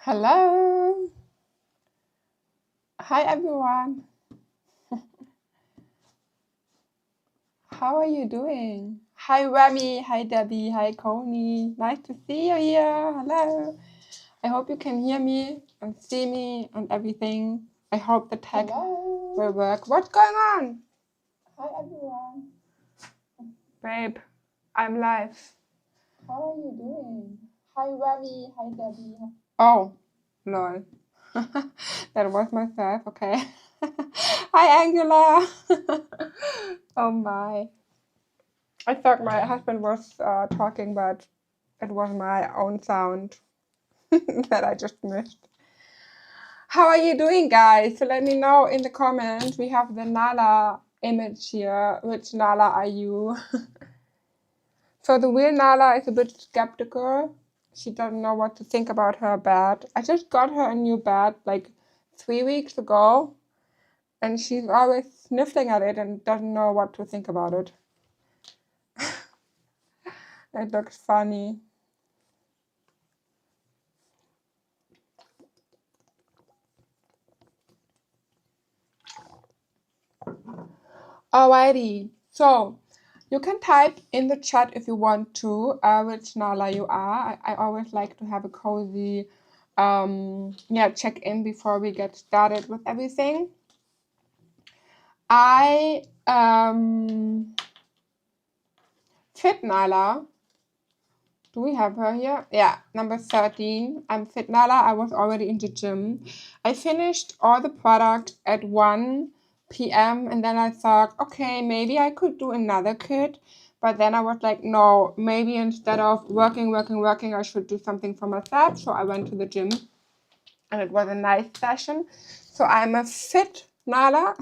Hello. Hi, everyone. How are you doing? Hi, Remy. Hi, Debbie. Hi, Coney. Nice to see you here. Hello. I hope you can hear me and see me and everything. I hope the tag will work. What's going on? Hi, everyone. Babe, I'm live. How are you doing? Hi, Remy. Hi, Debbie. Oh, lol. That was myself, okay. Hi, Angela. Oh my. I thought my husband was talking, but it was my own sound that I just missed. How are you doing, guys? So let me know in the comments. We have the Nala image here. Which Nala are you? So the real Nala is a bit skeptical. She doesn't know what to think about her bed. I just got her a new bed like 3 weeks ago, and she's always sniffling at it and doesn't know what to think about it. It looks funny. Alrighty, so you can type in the chat if you want to which Nala you are. I always like to have a cozy check-in before we get started with everything. I Fit Nala. Do we have her here? Yeah, number 13. I'm Fit Nala. I was already in the gym. I finished all the products at 1 p.m. and then I thought, okay, maybe I could do another kit. But then I was like, no, maybe instead of working, I should do something for myself. So I went to the gym and it was a nice session. So I'm a fit Nala.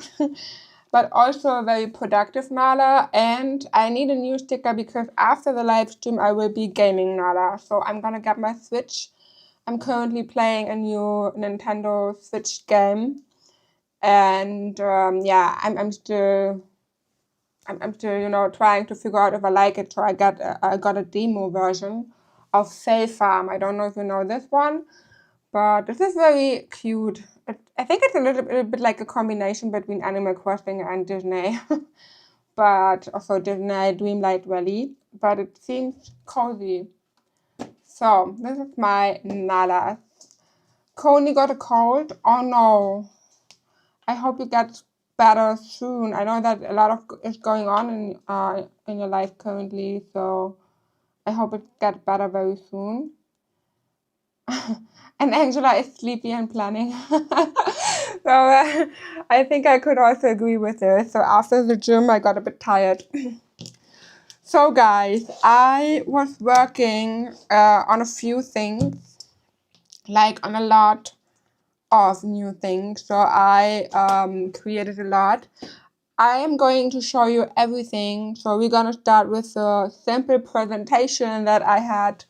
But also a very productive Nala, and I need a new sticker because after the live stream I will be gaming Nala. So I'm gonna get my Switch. I'm currently playing a new Nintendo Switch game, and I'm still trying to figure out if I like it. So I got a demo version of Fae Farm. I don't know if you know this one, but this is very cute. I think it's a little bit like a combination between Animal Crossing and Disney, but also Disney Dreamlight Valley. But it seems cozy. So this is my Nala. Coney got a cold. Oh no! I hope you get better soon. I know that a lot of is going on in your life currently, so I hope it gets better very soon. And Angela is sleepy and planning. So I think I could also agree with this. So after the gym, I got a bit tired. So guys, I was working on a few things, like on a lot of new things. So I created a lot. I am going to show you everything. So we're gonna start with a simple presentation that I had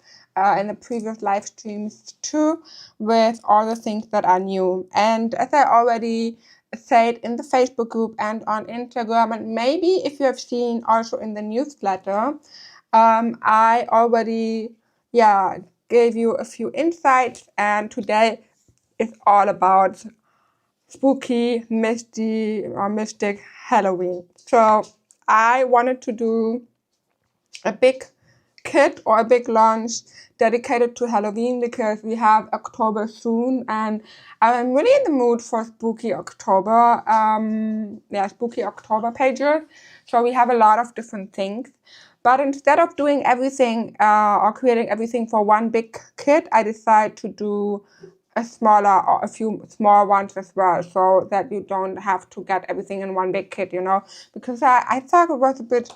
in the previous live streams too, with all the things that are new. And as I already said in the Facebook group and on Instagram, and maybe if you have seen also in the newsletter, I already gave you a few insights, and today is all about spooky, misty, or mystic Halloween. So I wanted to do a big kit or a big launch dedicated to Halloween because we have October soon, and I'm really in the mood for spooky October. Spooky October pages. So we have a lot of different things. But instead of doing everything or creating everything for one big kit, I decided to do a smaller or a few small ones as well, so that you don't have to get everything in one big kit, because I thought it was a bit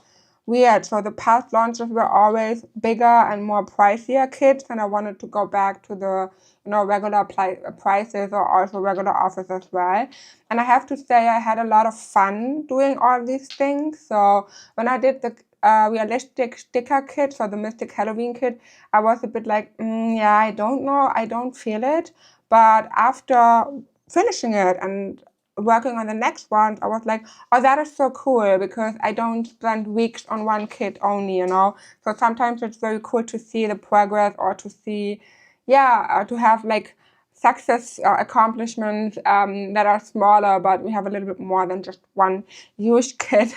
weird. So the past launches were always bigger and more pricier kits, and I wanted to go back to the regular prices or also regular offers as well. And I have to say I had a lot of fun doing all these things. So when I did the realistic sticker kit, so the Mystic Halloween kit, I was a bit like, I don't know, I don't feel it. But after finishing it and working on the next one, I was like, oh, that is so cool, because I don't spend weeks on one kit only, So sometimes it's very cool to see the progress, or to see, to have like success accomplishments that are smaller, but we have a little bit more than just one huge kit.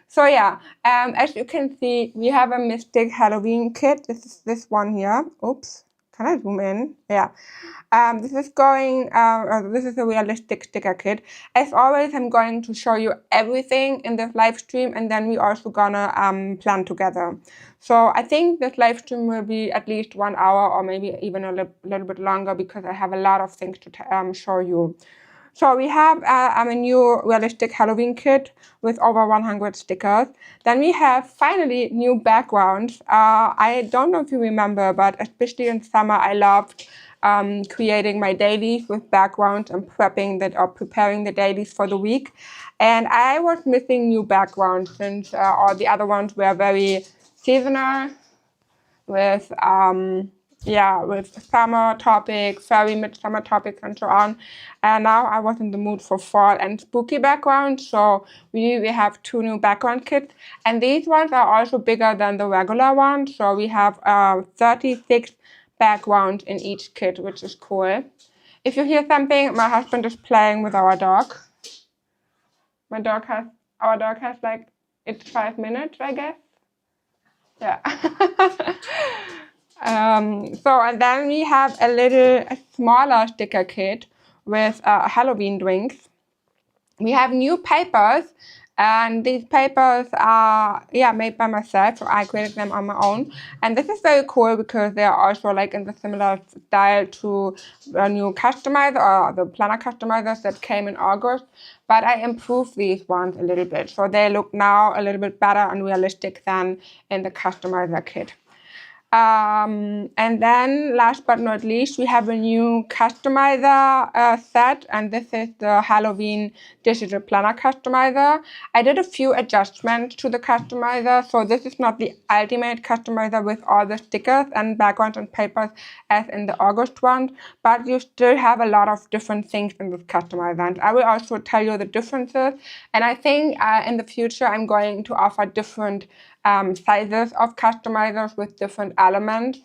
So yeah, as you can see, we have a Mystic Halloween kit. This is this one here. Oops, can I zoom in? Yeah. This is this is a realistic sticker kit. As always, I'm going to show you everything in this live stream, and then we also gonna plan together. So I think this live stream will be at least 1 hour or maybe even a little bit longer, because I have a lot of things to show you. So we have a new realistic Halloween kit with over 100 stickers. Then we have finally new backgrounds. I don't know if you remember, but especially in summer, I loved creating my dailies with backgrounds and preparing the dailies for the week. And I was missing new backgrounds since all the other ones were very seasonal with with summer topics, very midsummer topics, and so on. And now I was in the mood for fall and spooky background, so we have 2 new background kits, and these ones are also bigger than the regular ones. So we have 36 backgrounds in each kit, which is cool. If you hear something, my husband is playing with our dog. Our dog has like, it's 5 minutes, I guess. Yeah. And then we have a smaller sticker kit with Halloween drinks. We have new papers, and these papers are made by myself, so I created them on my own. And this is very cool because they are also like in the similar style to the new customizer or the planner customizers that came in August, but I improved these ones a little bit, so they look now a little bit better and realistic than in the customizer kit. And then last but not least, we have a new customizer set, and this is the Halloween digital planner customizer. I did a few adjustments to the customizer, so this is not the ultimate customizer with all the stickers and backgrounds and papers as in the August one, but you still have a lot of different things in this customizer, and I will also tell you the differences. And I think in the future I'm going to offer different sizes of customizers with different elements,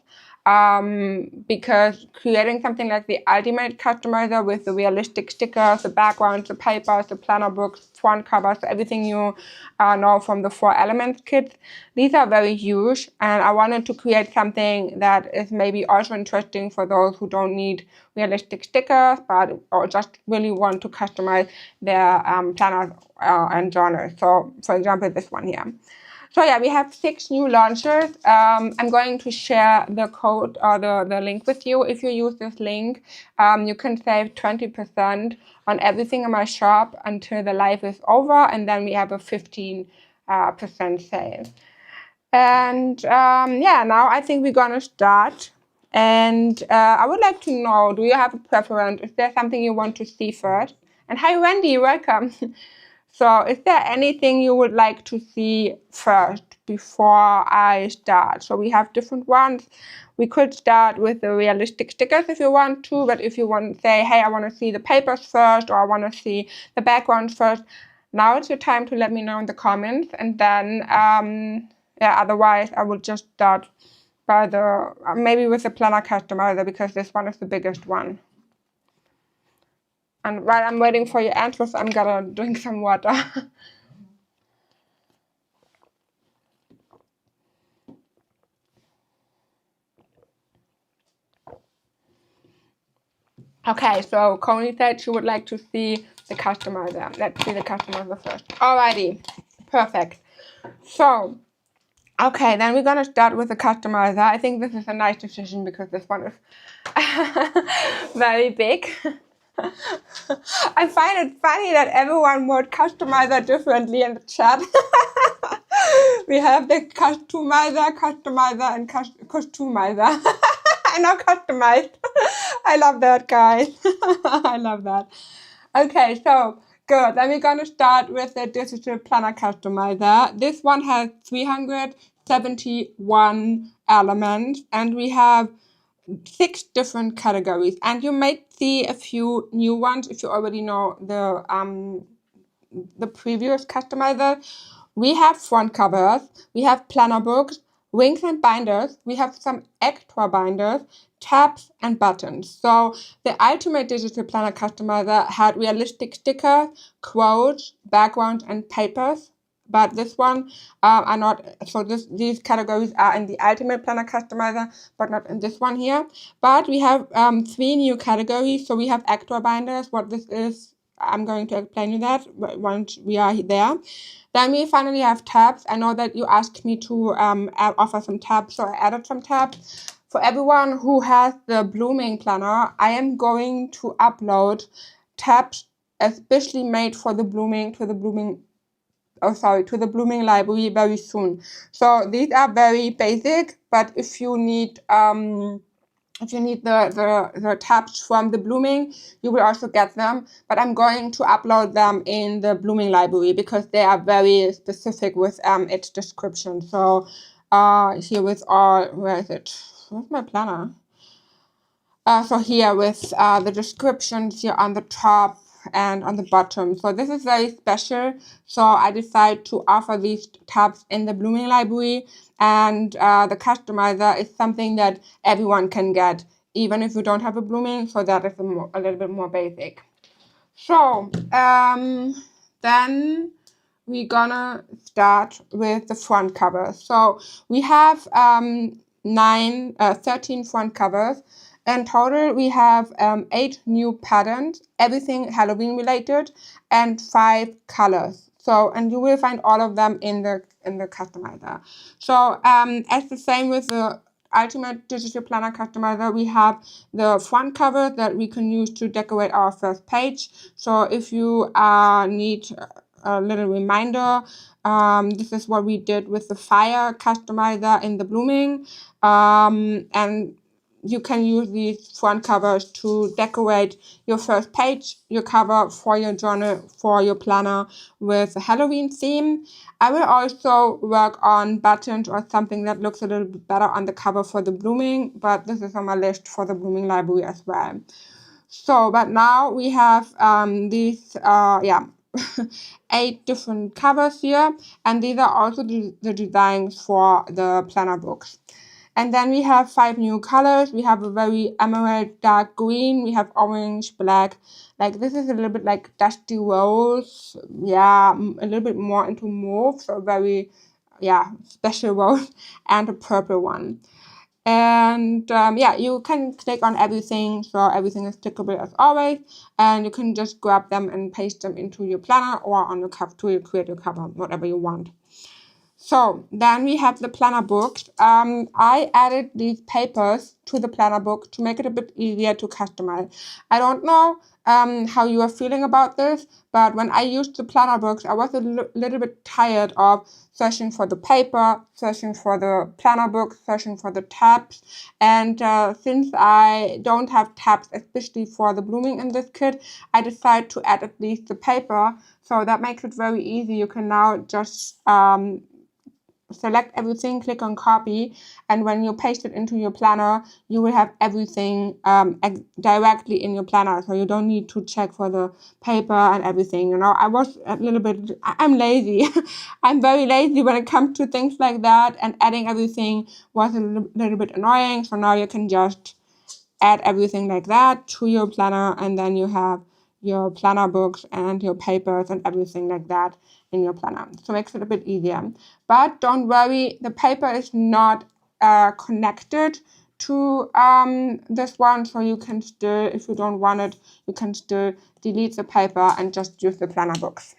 because creating something like the ultimate customizer with the realistic stickers, the backgrounds, the papers, the planner books, front covers, everything you know from the 4 elements kits, these are very huge, and I wanted to create something that is maybe also interesting for those who don't need realistic stickers or just really want to customize their planners and journals. So for example, this one here. So yeah, we have 6 new launchers. I'm going to share the code or the link with you. If you use this link, you can save 20% on everything in my shop until the live is over, and then we have a 15% sale. And now I think we're gonna start. And I would like to know, do you have a preference? Is there something you want to see first? And hi, Wendy, welcome. So is there anything you would like to see first before I start? So we have different ones. We could start with the realistic stickers if you want to, but if you want to say, hey, I want to see the papers first, or I want to see the backgrounds first, now it's your time to let me know in the comments. And then, otherwise I will just start by maybe with the planner customizer, because this one is the biggest one. And while I'm waiting for your answers, I'm gonna drink some water. Okay, so Connie said she would like to see the customizer. Let's see the customizer first. Alrighty, perfect. So, okay, then we're gonna start with the customizer. I think this is a nice decision because this one is very big. I find it funny that everyone wrote customizer differently in the chat. We have the customizer, and customizer. I know customized. I love that, guys. I love that. Okay, so good. Then we're going to start with the digital planner customizer. This one has 371 elements, and we have 6 different categories, and you might see a few new ones if you already know the previous customizer. We have front covers, we have planner books, wings and binders, we have some extra binders, tabs, and buttons. So the Ultimate Digital Planner Customizer had realistic stickers, quotes, backgrounds, and papers. But this one are not, so these categories are in the Ultimate Planner Customizer, but not in this one here. But we have 3 new categories. So we have extra binders. What this is, I'm going to explain you that once we are there. Then we finally have tabs. I know that you asked me to offer some tabs, so I added some tabs. For everyone who has the Blooming Planner, I am going to upload tabs especially made for the Blooming to the Blooming library very soon. So these are very basic, but if you need the tabs from the Blooming, you will also get them. But I'm going to upload them in the Blooming library because they are very specific with its description. So here with all, where is it? Where's my planner? So here with the descriptions here on the top and on the bottom. So this is very special. So I decided to offer these tabs in the Blooming library, and the customizer is something that everyone can get, even if you don't have a Blooming. So that is a little bit more basic. So then we're gonna start with the front cover. So we have 13 front covers. In total, we have 8 new patterns, everything Halloween related, and 5 colors. So, and you will find all of them in the customizer. So, as the same with the Ultimate Digital Planner Customizer, we have the front cover that we can use to decorate our first page. So, if you need a little reminder, this is what we did with the Fire Customizer in the Blooming, and you can use these front covers to decorate your first page, your cover for your journal, for your planner with a Halloween theme. I will also work on buttons or something that looks a little bit better on the cover for the Blooming, but this is on my list for the Blooming library as well. So, but now we have these, 8 different covers here, and these are also the designs for the planner books. And then we have 5 new colors. We have a very emerald dark green. We have orange, black. Like this is a little bit like dusty rose. Yeah, a little bit more into mauve. So very, special rose. And a purple one. And you can click on everything. So everything is clickable as always. And you can just grab them and paste them into your planner or on your cover to create your cover, whatever you want. So then we have the planner books. I added these papers to the planner book to make it a bit easier to customize. I don't know how you are feeling about this, but when I used the planner books, I was a little bit tired of searching for the paper, searching for the planner book, searching for the tabs. And since I don't have tabs, especially for the Blooming in this kit, I decided to add at least the paper. So that makes it very easy. You can now just select everything, click on copy, and when you paste it into your planner, you will have everything directly in your planner, so you don't need to check for the paper and everything. I was a little bit, I'm lazy. I'm very lazy when it comes to things like that, and adding everything was a little bit annoying. So now you can just add everything like that to your planner, and then you have your planner books and your papers and everything like that in your planner. So it makes it a bit easier. But don't worry, the paper is not connected to this one, so you can still, if you don't want it, you can still delete the paper and just use the planner books.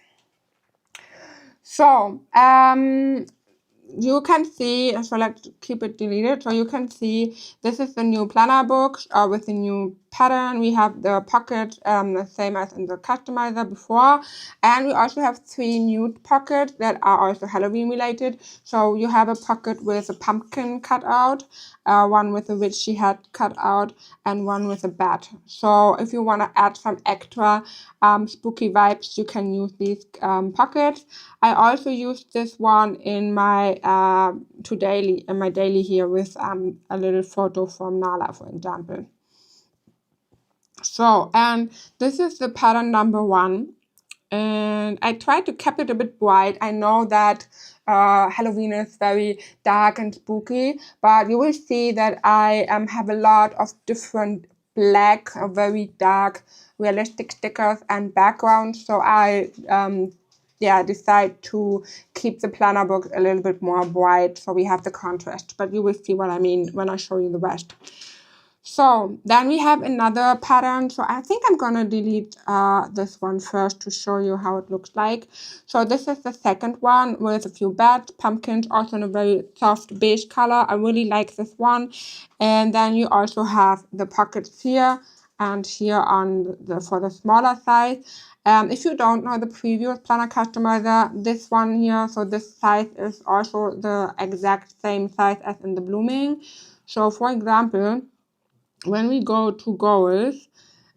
So you can see, so let's keep it deleted. So you can see this is the new planner book with the new pattern. We have the pocket, the same as in the customizer before. And we also have 3 new pockets that are also Halloween related. So you have a pocket with a pumpkin cut out, one with a witchy hat cut out, and one with a bat. So if you want to add some extra spooky vibes, you can use these pockets. I also used this one in my daily here with a little photo from Nala, for example. So, and this is the pattern number 1. And I tried to keep it a bit bright. I know that Halloween is very dark and spooky, but you will see that I have a lot of different black, very dark, realistic stickers and backgrounds. So I decide to keep the planner book a little bit more bright so we have the contrast. But you will see what I mean when I show you the rest. So then we have another pattern. So I think I'm gonna delete this one first to show you how it looks like. So this is the second one with a few bats, pumpkins, also in a very soft beige color. I really like this one. And then you also have the pockets here and here on for the smaller size. If you don't know the previous planner customizer, this one here, so this size is also the exact same size as in the blooming. So for example, when we go to goals,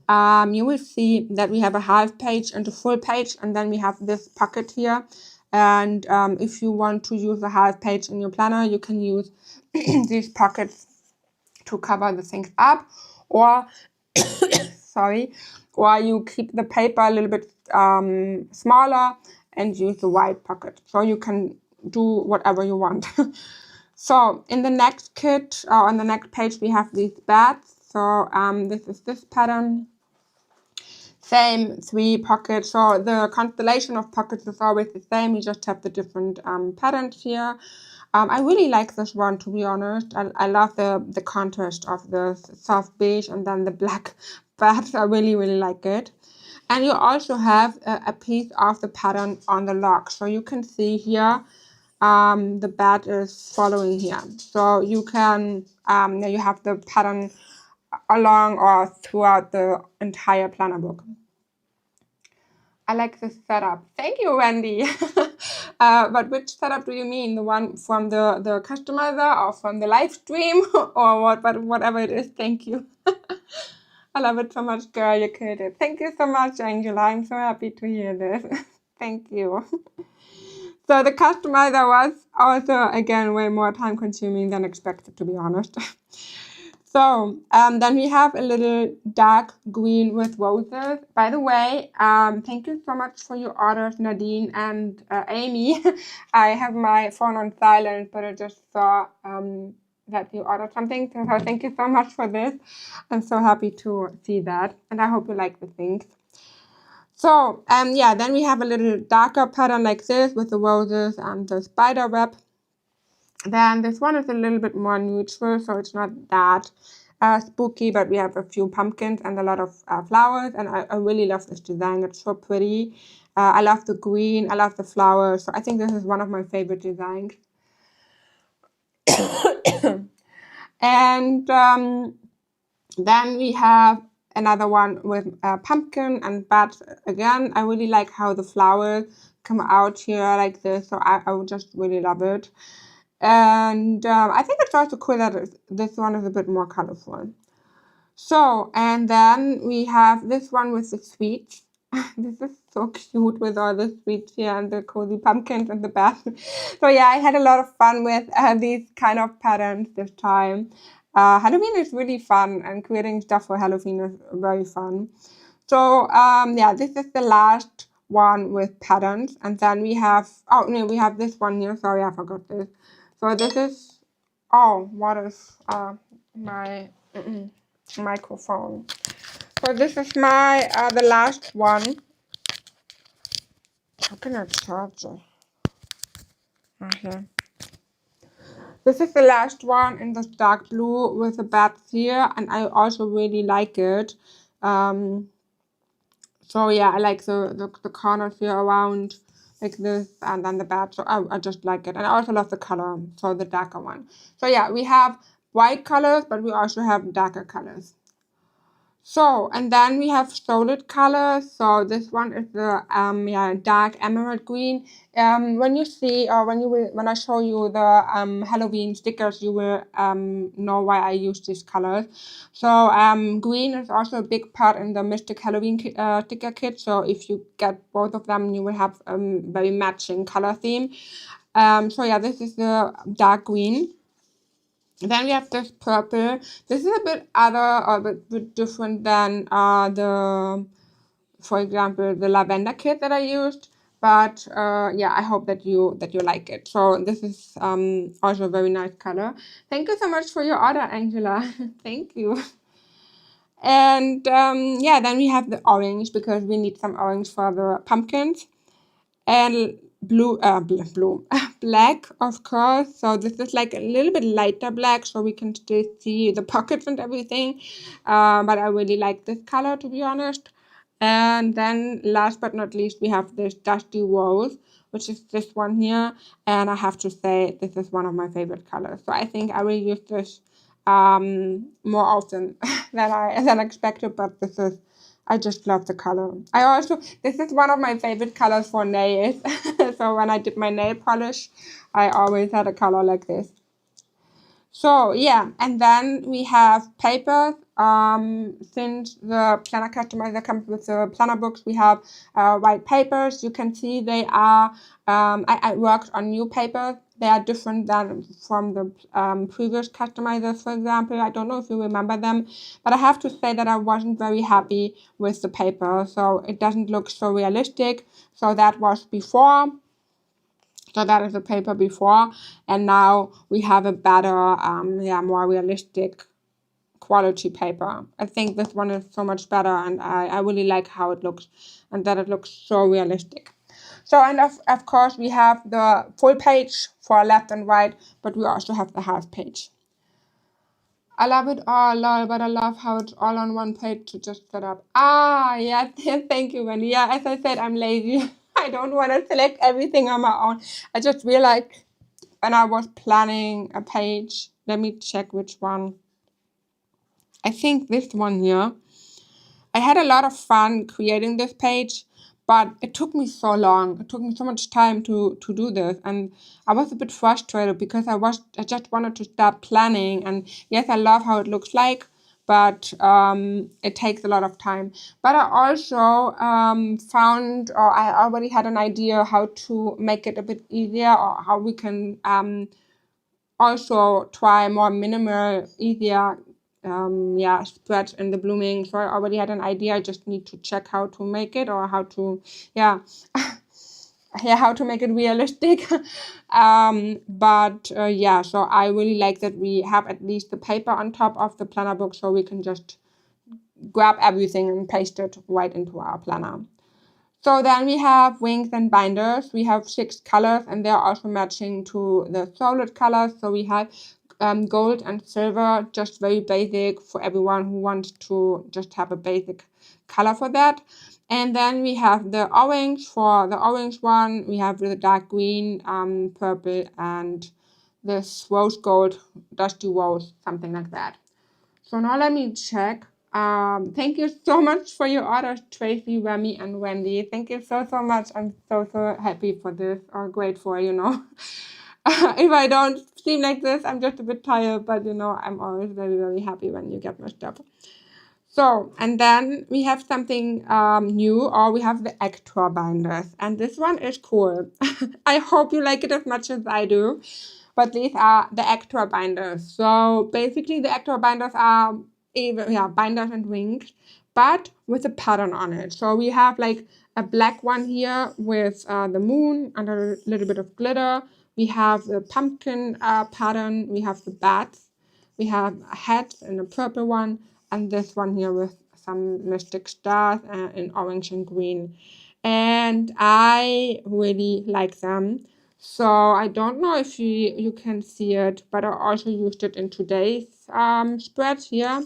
you will see that we have a half page and a full page, and then we have this pocket here. And if you want to use a half page in your planner, you can use these pockets to cover the things up, or sorry, or you keep the paper a little bit smaller and use the wide pocket. So you can do whatever you want. So in the next kit, on the next page, we have these bats. So this is this pattern. Same 3 pockets. So the constellation of pockets is always the same. You just have the different patterns here. I really like this one, to be honest. I love the contrast of the soft beige and then the black bats. I really, really like it. And you also have a piece of the pattern on the log. So you can see here, the bat is following here. So you can, you have the pattern along or throughout the entire planner book. I like this setup. Thank you, Wendy. But which setup do you mean? The one from the customizer or from the live stream or what? But whatever it is, thank you. I love it so much, girl. You killed it. Thank you so much, Angela. I'm so happy to hear this. Thank you. So the customizer was also, again, way more time consuming than expected, to be honest. So then we have a little dark green with roses. By the way, thank you so much for your orders, Nadine and Amy. I have my phone on silent, but I just saw that you ordered something. So thank you so much for this. I'm so happy to see that. And I hope you like the things. So yeah, then we have a little darker pattern like this with the roses and the spider web. Then this one is a little bit more neutral, so it's not that spooky, but we have a few pumpkins and a lot of flowers, and I really love this design. It's so pretty. I love the green, I love the flowers, so I think this is one of my favorite designs. And then we have another one with pumpkin and bats again. I really like how the flowers come out here like this, so I would just really love it. And I think it's also cool that this one is a bit more colorful. So, and then we have this one with the sweets. This is so cute with all the sweets here and the cozy pumpkins and the bats. So yeah, I had a lot of fun with these kind of patterns this time. Halloween is really fun, and creating stuff for Halloween is very fun. So yeah, this is the last one with patterns, and then we have, oh no, we have this one here. Sorry, I forgot this. So this is, oh, what is my microphone? So this is my, the last one. How can I charge it? Okay. This is the last one in this dark blue with the bats here, and I also really like it. So yeah, I like the corners here around like this, and then the bat. So I just like it, and I also love the color, so the darker one. So yeah, we have white colors, but we also have darker colors. So, and then we have solid colors. So this one is the dark emerald green. When you see, or when I show you the Halloween stickers, you will know why I use these colors. So green is also a big part in the Mystic Halloween sticker kit. So if you get both of them, you will have a very matching color theme. So yeah, this is the dark green. Then we have this purple. This is a bit other or a bit different than the for example, the lavender kit that I used. But yeah, I hope that you like it. So this is also a very nice color. Thank you so much for your order, Angela. Thank you. And yeah, then we have the orange because we need some orange for the pumpkins. And blue, black, of course. So this is like a little bit lighter black, so we can still see the pockets and everything. But I really like this color, to be honest. And then last but not least, we have this dusty rose, which is this one here. And I have to say, this is one of my favorite colors. So I think I will use this more often than expected. But this is, I just love the color. This is one of my favorite colors for nails. So when I did my nail polish, I always had a color like this. So yeah, and then we have papers. Since the planner customizer comes with the planner books, we have white papers. You can see they are, I worked on new papers. They are different than from the previous customizers, for example. I don't know if you remember them, but I have to say that I wasn't very happy with the paper. So it doesn't look so realistic. So that was before. So that is the paper before, and now we have a better, more realistic quality paper. I think this one is so much better, and I really like how it looks, and that it looks so realistic. So, and of course, we have the full page for left and right, but we also have the half page. I love it all, lol, but I love how it's all on one page to just set up. Ah, yeah, thank you, Wendy. Yeah, as I said, I'm lazy. I don't want to select everything on my own. I just realized when I was planning a page, let me check which one. I think this one here. I had a lot of fun creating this page, but it took me so long. It took me so much time to do this, and I was a bit frustrated because I just wanted to start planning. And yes, I love how it looks like, but it takes a lot of time. But I also found, or I already had an idea how to make it a bit easier, or how we can also try more minimal, easier spread in the blooming. So I already had an idea. I just need to check how to make it, or how to how to make it realistic. But so I really like that we have at least the paper on top of the planner book, so we can just grab everything and paste it right into our planner. So then we have wings and binders. We have 6 colors, and they're also matching to the solid colors. So we have gold and silver, just very basic for everyone who wants to just have a basic color for that. And then we have the orange. For the orange one, we have the dark green, purple, and this rose gold, dusty rose, something like that. So now let me check. Thank you so much for your orders, Tracy, Remy, and Wendy. Thank you so much. I'm so happy for this, or grateful, If I don't seem like this, I'm just a bit tired, but I'm always very happy when you get my stuff. So, and then we have something new, or we have the extra binders, and this one is cool. I hope you like it as much as I do. But these are the extra binders. So basically, the extra binders are binders and wings, but with a pattern on it. So we have like a black one here with the moon and a little bit of glitter. We have the pumpkin pattern. We have the bats. We have a hat and a purple one, and this one here with some mystic stars in orange and green. And I really like them. So I don't know if you can see it, but I also used it in today's spread here.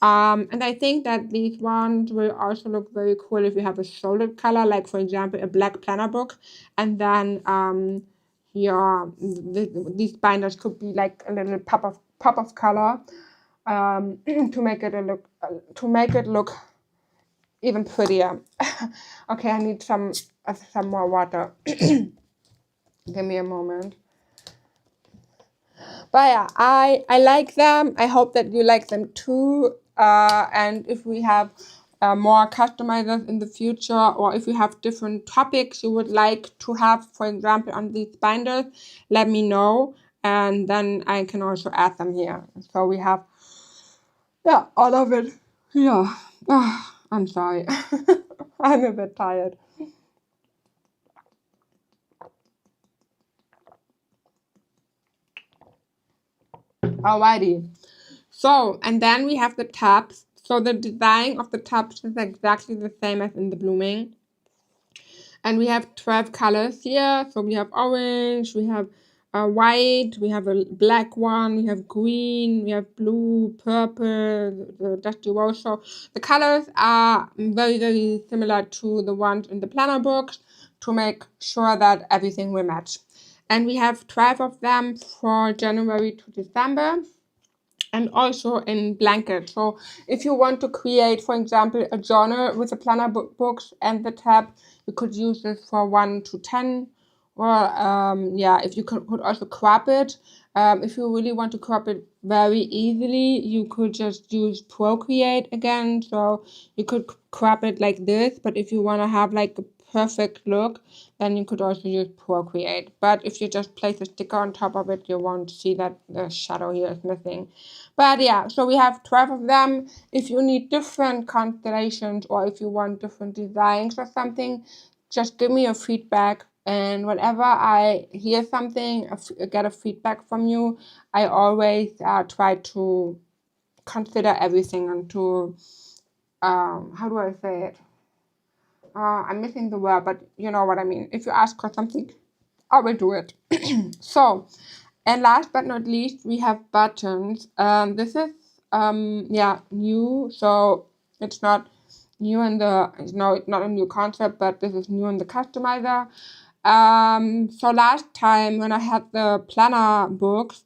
And I think that these ones will also look very cool if you have a solid color, like for example, a black planner book. And then these binders could be like a little pop of color to make it look even prettier. Okay, I need some more water. Give me a moment. But yeah, I like them. I hope that you like them too. And if we have more customizers in the future, or if you have different topics you would like to have, for example, on these binders, let me know. And then I can also add them here. So we have, all of it. Yeah. Oh, I'm sorry. I'm a bit tired. Alrighty. So, and then we have the tabs. So the design of the tabs is exactly the same as in the blooming. And we have 12 colors here. So we have orange, we have white, we have a black one, we have green, we have blue, purple, the dusty rose. So the colors are very, very similar to the ones in the planner books to make sure that everything will match. And we have 12 of them for January to December. And also in blanket. So if you want to create, for example, a journal with the planner books and the tab, you could use this for 1 to 10. Or yeah, if you could also crop it. If you really want to crop it very easily, you could just use Procreate again. So you could crop it like this. But if you want to have like a perfect look, then you could also use Procreate. But if you just place a sticker on top of it, you won't see that the shadow here is missing. But yeah, so we have 12 of them. If you need different constellations or if you want different designs or something, just give me your feedback. And whenever I hear something, get a feedback from you, I always try to consider everything and to, how do I say it? I'm missing the word, but you know what I mean. If you ask for something, I will do it. So, and last but not least, we have buttons. This is yeah, new. So it's not new in the it's not a new concept, but this is new in the customizer. So last time when I had the planner books,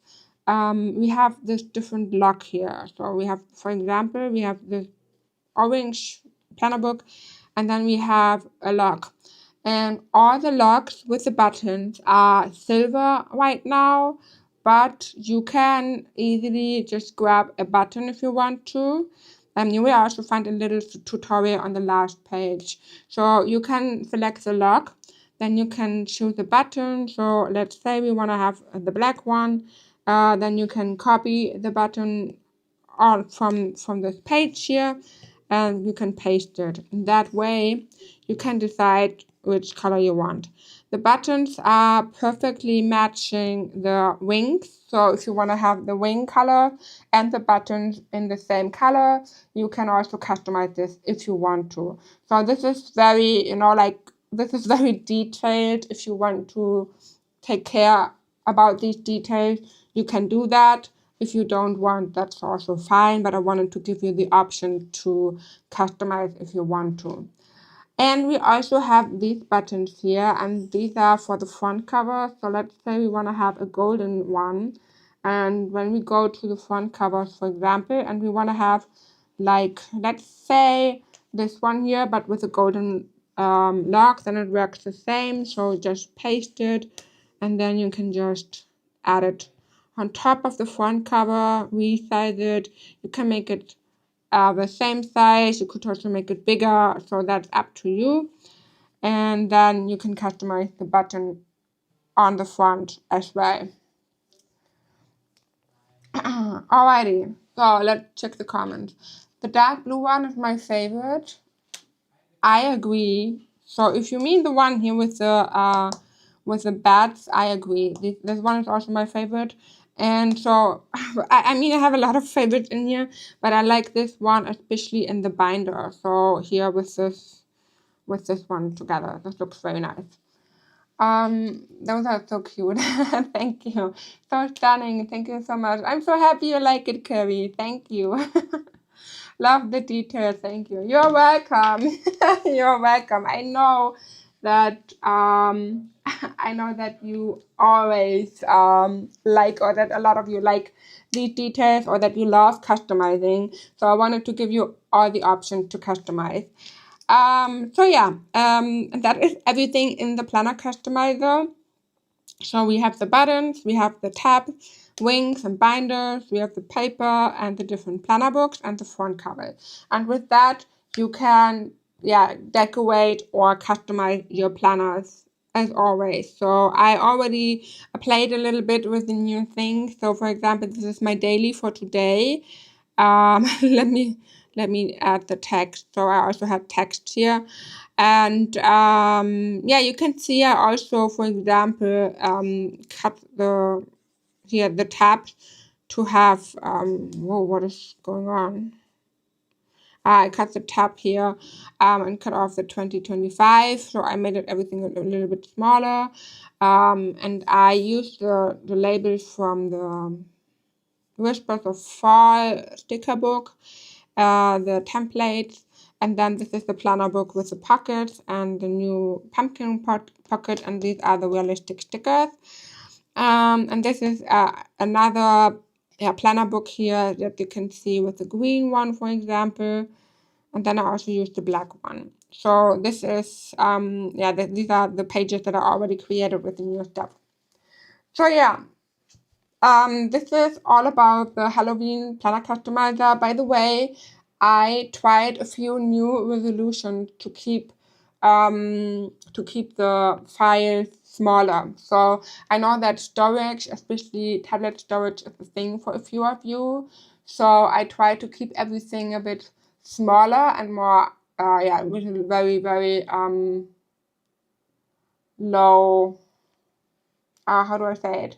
we have this different lock here. So we have, for example, we have this orange planner book, and then we have a lock. And all the locks with the buttons are silver right now, but you can easily just grab a button if you want to. You will also find a little tutorial on the last page. So you can select the lock, then you can choose the button. So let's say we want to have the black one, then you can copy the button on from this page here, and you can paste it. That way you can decide which color you want. The buttons are perfectly matching the wings. So if you want to have the wing color and the buttons in the same color, you can also customize this if you want to. So this is very, this is very detailed. If you want to take care about these details, you can do that. If you don't want, that's also fine, but I wanted to give you the option to customize if you want to. And we also have these buttons here, and these are for the front cover. So let's say we want to have a golden one. And when we go to the front covers, for example, and we want to have, like, let's say this one here, but with a golden lock, then it works the same. So just paste it, and then you can just add it on top of the front cover, resize it. You can make it the same size. You could also make it bigger, so that's up to you. And then you can customize the button on the front as well. Alrighty, so let's check the comments. The dark blue one is my favorite. I agree. So if you mean the one here with the bats, I agree. This one is also my favorite. And so, I mean, I have a lot of favorites in here, but I like this one, especially in the binder. So here with this one together. This looks very nice. Those are so cute. Thank you. So stunning. Thank you so much. I'm so happy you like it, Carrie. Thank you. Love the details. Thank you. You're welcome. You're welcome. I know that I know that you always like, or that a lot of you like these details, or that you love customizing. So I wanted to give you all the options to customize. So yeah, that is everything in the planner customizer. So we have the buttons, we have the tab, wings and binders, we have the paper and the different planner books and the front cover. And with that, you can, decorate or customize your planners as always. So I already played a little bit with the new things. So for example, this is my daily for today. Let me let me add the text. So I also have text here. And yeah, you can see I also, for example, cut the tabs to have, whoa, what is going on? I cut the tab here and cut off the 2025. So I made it everything a little bit smaller. And I used the labels from the Whispers of Fall sticker book, the templates, and then this is the planner book with the pockets and the new pumpkin pocket, and these are the realistic stickers. And this is another planner book here that you can see with the green one, for example. And then I also used the black one. So this is, these are the pages that are already created with the new stuff. So yeah, this is all about the Halloween planner customizer. By the way, I tried a few new resolutions to keep the files smaller. So I know that storage, especially tablet storage, is a thing for a few of you. So I try to keep everything a bit smaller and more, with very, very low. How do I say it?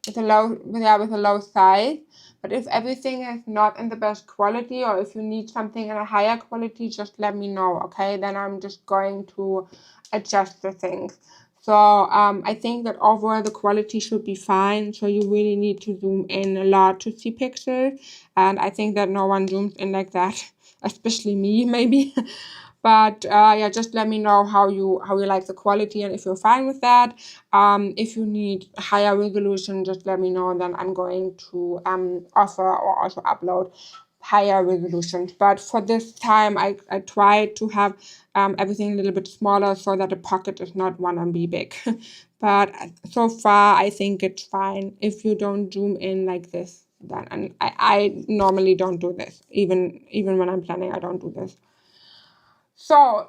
With a low size. But if everything is not in the best quality, or if you need something in a higher quality, just let me know, okay? Then I'm just going to adjust the things. So I think that overall the quality should be fine. So you really need to zoom in a lot to see pixels, and I think that no one zooms in like that, especially me maybe. But yeah, just let me know how you like the quality and if you're fine with that. If you need higher resolution, just let me know, and then I'm going to offer or also upload higher resolutions. But for this time, I tried to have everything a little bit smaller so that the pocket is not 1 MB big. But so far, I think it's fine if you don't zoom in like this. Then, and I normally don't do this. Even when I'm planning, I don't do this. So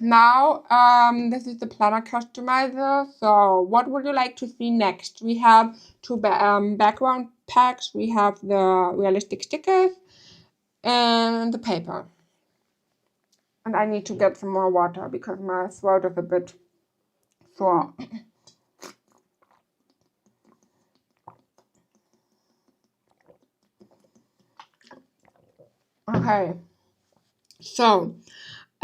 now this is the planner customizer. So what would you like to see next? We have two background packs. We have the realistic stickers and the paper. And I need to get some more water because my throat is a bit sore. Okay. So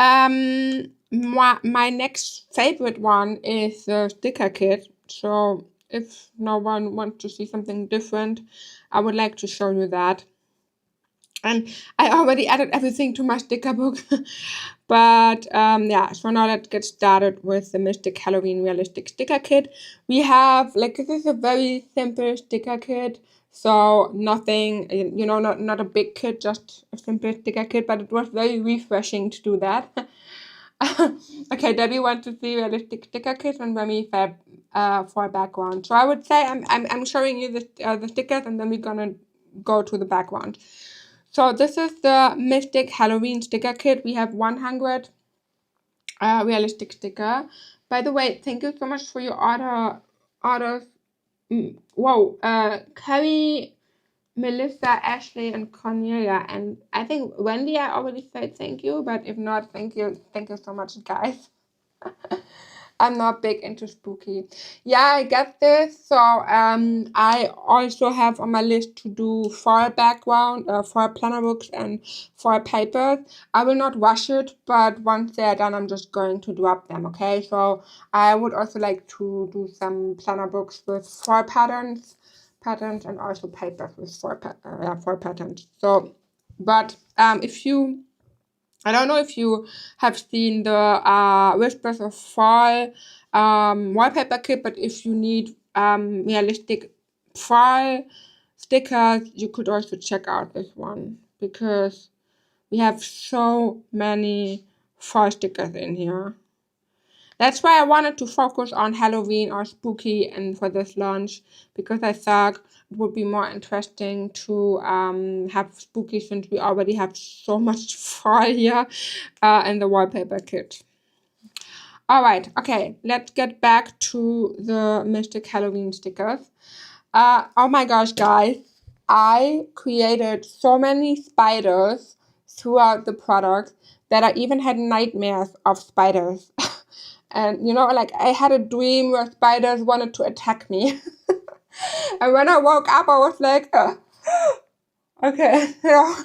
my next favorite one is the sticker kit. So if no one wants to see something different, I would like to show you that. And I already added everything to my sticker book. But yeah, so now let's get started with the Mystic Halloween Realistic Sticker Kit. We have, like, this is a very simple sticker kit. So nothing, you know, not a big kit, just a simple sticker kit. But it was very refreshing to do that. Okay, Debbie wants to see realistic sticker kits and Remy Fab for a background. So I would say I'm showing you the stickers, and then we're gonna go to the background. So this is the Mystic Halloween sticker kit. We have 100 realistic sticker. By the way, thank you so much for your orders. Whoa, Carrie, Melissa, Ashley, and Cornelia, and I think Wendy, I already said thank you, but if not, thank you so much, guys. I'm not big into spooky. Yeah, I get this. So I also have on my list to do 4 background, 4 planner books and 4 papers. I will not rush it, but once they are done, I'm just going to drop them, okay? So I would also like to do some planner books with 4 patterns, and also papers with 4 patterns. So, but if you, I don't know if you have seen the Whispers of Fall wallpaper kit, but if you need realistic fall stickers, you could also check out this one, because we have so many fall stickers in here. That's why I wanted to focus on Halloween or spooky and for this launch, because I thought it would be more interesting to have spooky, since we already have so much fall here in the wallpaper kit. Alright, okay, let's get back to the Mystic Halloween stickers. Oh my gosh, guys, I created so many spiders throughout the product that I even had nightmares of spiders. And you know, like I had a dream where spiders wanted to attack me. And when I woke up, I was like, okay, you know,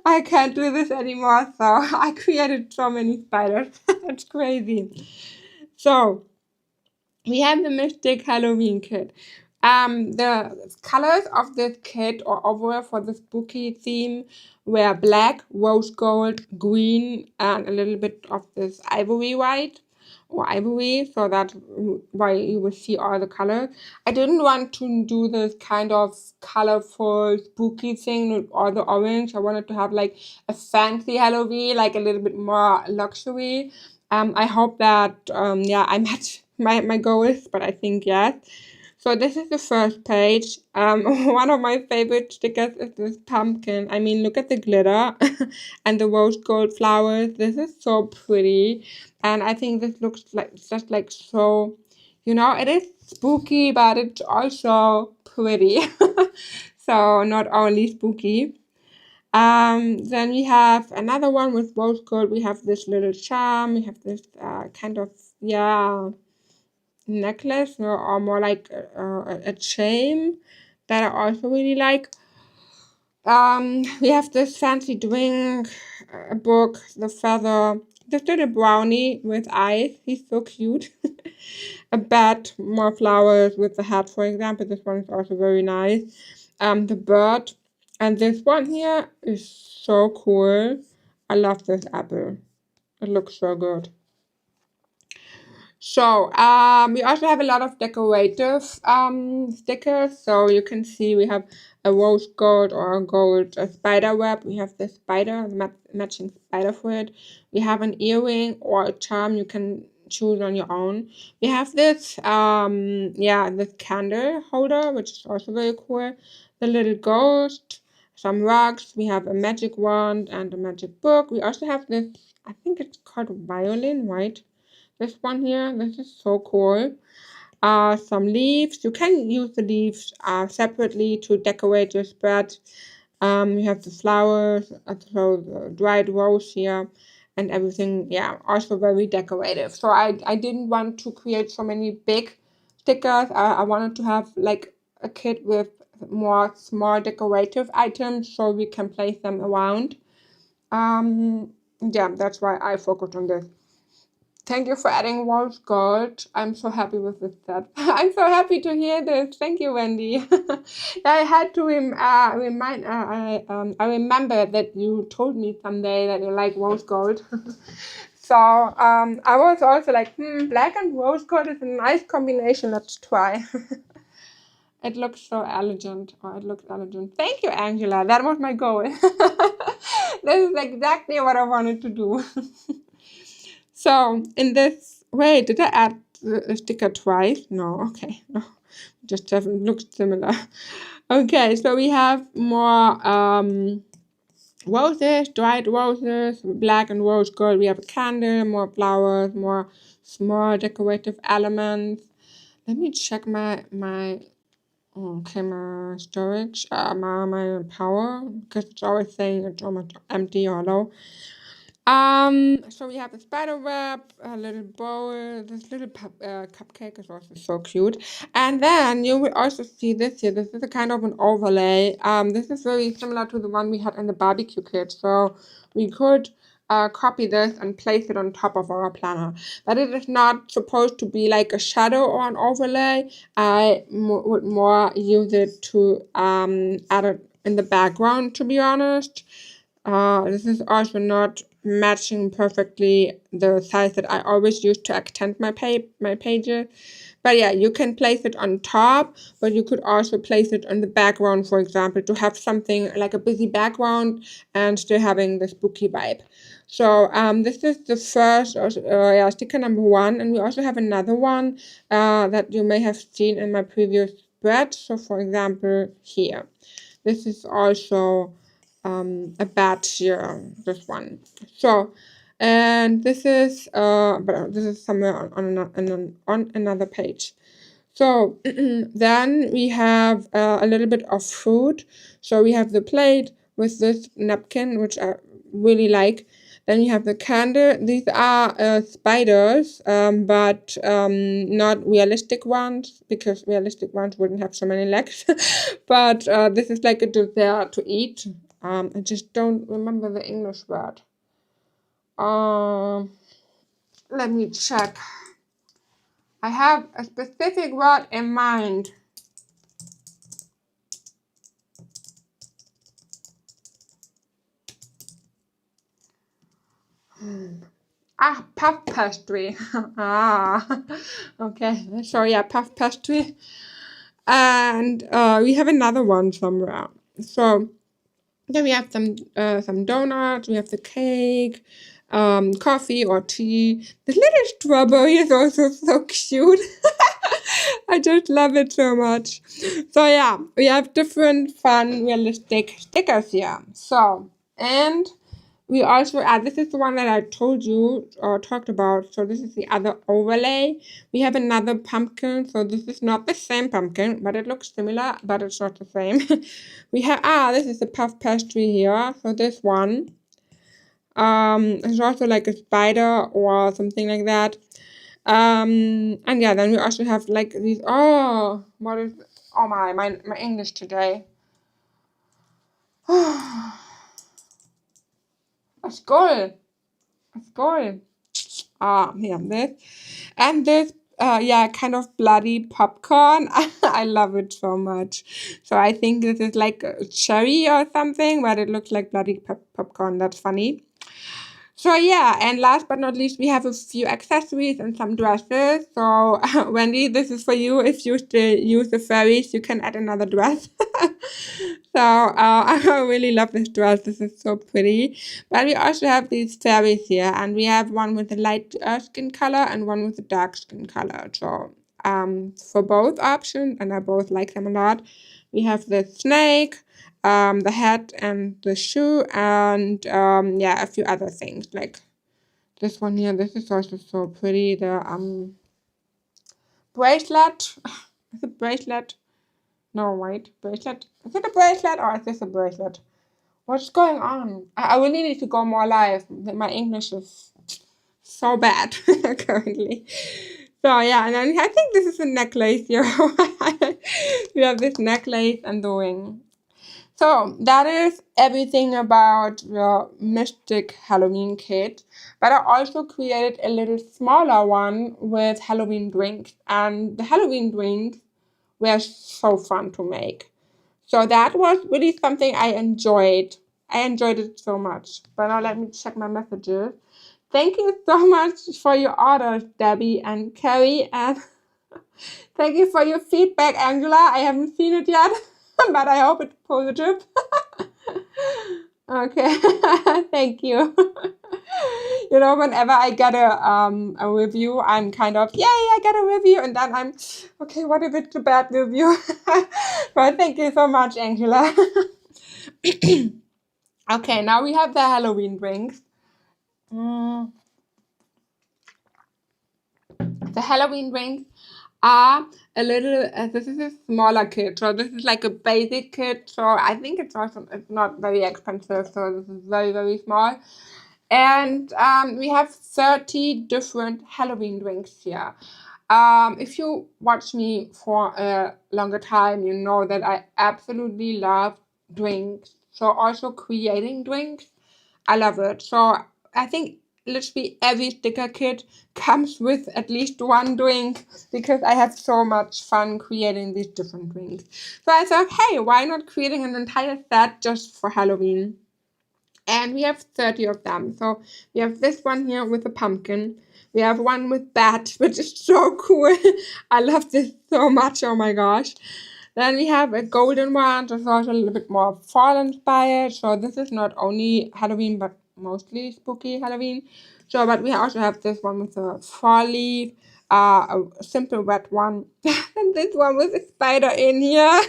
I can't do this anymore. So I created so many spiders. It's crazy. So we have the Mystic Halloween kit. The colors of this kit or overall for the spooky theme were black, rose gold, green, and a little bit of this ivory white or ivory, so that's why you will see all the colors. I didn't want to do this kind of colorful spooky thing with all the orange. I wanted to have like a fancy Halloween, like a little bit more luxury. I hope that yeah, I met my goals, but I think yes. So this is the first page. One of my favorite stickers is this pumpkin. I mean, look at the glitter and the rose gold flowers. This is so pretty. And I think this looks like just like so, you know, it is spooky, but it's also pretty. So not only spooky. Then we have another one with rose gold. We have this little charm. We have this kind of, yeah, necklace or more like a chain that I also really like. We have this fancy drink, a book, the feather, this little brownie with eyes. He's so cute. A bat, more flowers with the hat, for example. This one is also very nice. The bird, and this one here is so cool. I love this apple. It looks so good. So we also have a lot of decorative stickers. So you can see we have a rose gold or a gold spider web. We have the spider, matching spider for it. We have an earring or a charm you can choose on your own. We have this yeah, this candle holder, which is also very cool. The little ghost, some rugs. We have a magic wand and a magic book. We also have this, I think it's called violin, right? This one here, this is so cool. Some leaves. You can use the leaves separately to decorate your spread. You have the flowers, so the dried rose here, and everything. Yeah, also very decorative. So I didn't want to create so many big stickers. I wanted to have like a kit with more small decorative items so we can place them around. Yeah, that's why I focused on this. Thank you for adding rose gold. I'm so happy with this set. I'm so happy to hear this. Thank you, Wendy. I had to remind. I remember that you told me someday that you like rose gold. So I was also like, black and rose gold is a nice combination. Let's try. It looks so elegant. Oh, it looks elegant. Thank you, Angela. That was my goal. This is exactly what I wanted to do. So in this, wait, did I add the sticker twice? No, okay, no, just haven't looked similar. Okay, so we have more roses, dried roses, black and rose gold. We have a candle, more flowers, more small decorative elements. Let me check my camera storage, my power, because it's always saying it's almost empty or low. So we have a spider web, a little bowl, this little cupcake is also so cute. And then you will also see this here. This is a kind of an overlay. This is very similar to the one we had in the barbecue kit. So we could copy this and place it on top of our planner. But it is not supposed to be like a shadow or an overlay. I would more use it to add it in the background, to be honest. This is also not matching perfectly the size that I always use to extend my pages. But yeah, you can place it on top, but you could also place it on the background, for example, to have something like a busy background and still having the spooky vibe. So this is the first yeah, sticker number 1, and we also have another one that you may have seen in my previous spread. So for example, here. This is also a batch here, this one. So, and this is but this is somewhere on another page. So then we have a little bit of food. So we have the plate with this napkin, which I really like. Then you have the candle. These are spiders, but not realistic ones, because realistic ones wouldn't have so many legs. But this is like a dessert to eat. I just don't remember the English word. Let me check. I have a specific word in mind. Puff pastry. Okay. So yeah, puff pastry. And we have another one somewhere. So then we have some donuts. We have the cake, coffee or tea. This little strawberry is also so cute. I just love it so much. So yeah, we have different fun, realistic stickers here. So, and we also, this is the one that I told you or talked about. So this is the other overlay. We have another pumpkin. So this is not the same pumpkin, but it looks similar, but it's not the same. We have, this is the puff pastry here. So this one. It's also like a spider or something like that. And yeah, then we also have like these, what is, oh my English today. A skull. Yeah, this. And this, yeah, kind of bloody popcorn. I love it so much. So I think this is like a cherry or something, but it looks like bloody popcorn. That's funny. So yeah, and last but not least, we have a few accessories and some dresses. So Wendy, this is for you. If you still use the fairies, you can add another dress. So I really love this dress. This is so pretty. But we also have these fairies here, and we have one with a light skin color and one with a dark skin color. So for both options, and I both like them a lot. We have the snake, the hat and the shoe, and yeah, a few other things like this one here. This is also so pretty. The bracelet. Is it bracelet? No, wait, bracelet. Is it a bracelet or is this a bracelet? What's going on? I really need to go more live. My English is so bad currently. So yeah, and then I think this is a necklace here. We have this necklace and the ring. So that is everything about the Mystic Halloween kit. But I also created a little smaller one with Halloween drinks. And the Halloween drinks were so fun to make. So that was really something I enjoyed. I enjoyed it so much. But now let me check my messages. Thank you so much for your orders, Debbie and Carrie. And thank you for your feedback, Angela. I haven't seen it yet, but I hope it's positive. Okay, thank you. You know, whenever I get a review, I'm kind of, yay, I got a review, and then I'm, okay, what if it's a bad review? But thank you so much, Angela. Okay, now we have the Halloween drinks. The Halloween drinks are a little, this is a smaller kit, so this is like a basic kit, so I think it's also, it's not very expensive, so this is very, very small. And we have 30 different Halloween drinks here. If you watch me for a longer time, you know that I absolutely love drinks. So also creating drinks, I love it. So I think literally every sticker kit comes with at least one drink, because I have so much fun creating these different drinks. So I thought, hey, why not creating an entire set just for Halloween? And we have 30 of them. So we have this one here with a pumpkin. We have one with bat, which is so cool. I love this so much. Oh my gosh. Then we have a golden one, that's also a little bit more fall inspired. So this is not only Halloween, but mostly spooky Halloween. So, but we also have this one with a fall leaf, a simple red one, and this one with a spider in here.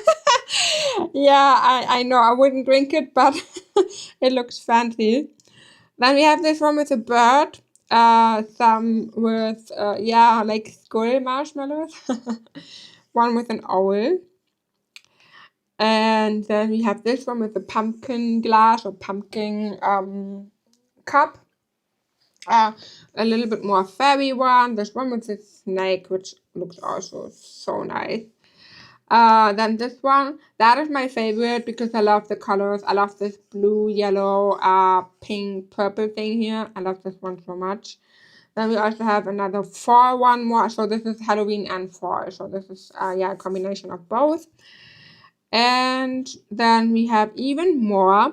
Yeah, I know I wouldn't drink it, but it looks fancy. Then we have this one with a bird, some with, yeah, like skull marshmallows, one with an owl. And then we have this one with the pumpkin glass or pumpkin cup. A little bit more fairy one. This one with the snake, which looks also so nice. Then this one, that is my favorite because I love the colors. I love this blue, yellow, pink, purple thing here. I love this one so much. Then we also have another fall one more. So this is Halloween and fall. So this is yeah, a combination of both. And then we have even more,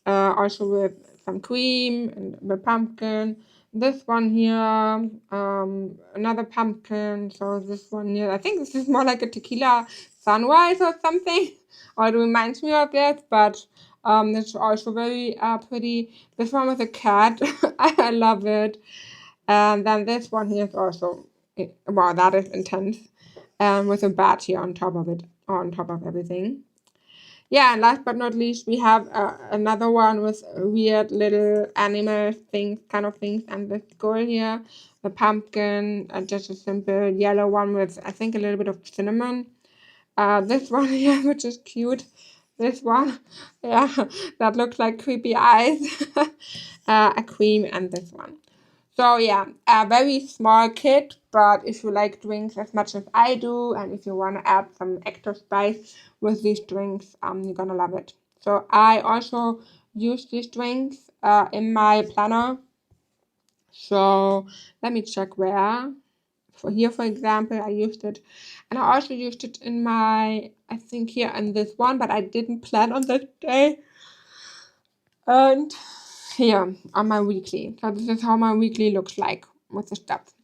also with some cream and the pumpkin. This one here, another pumpkin. So this one here, I think this is more like a tequila sunrise or something, or it reminds me of that. But it's also very pretty. This one with a cat, I love it. And then this one here is also, wow, that is intense. With a bat here on top of it, on top of everything. Yeah, and last but not least, we have another one with weird little animal things, kind of things, and this girl here, the pumpkin, just a simple yellow one with, I think, a little bit of cinnamon. This one here, which is cute. This one, yeah, that looks like creepy eyes. A cream, and this one. So yeah, a very small kit, but if you like drinks as much as I do, and if you want to add some extra spice with these drinks, you're gonna love it. So I also use these drinks in my planner. So let me check where. For here, for example, I used it, and I also used it in my, I think here in this one, but I didn't plan on that day. And here on my weekly. So this is how my weekly looks like with the stuff.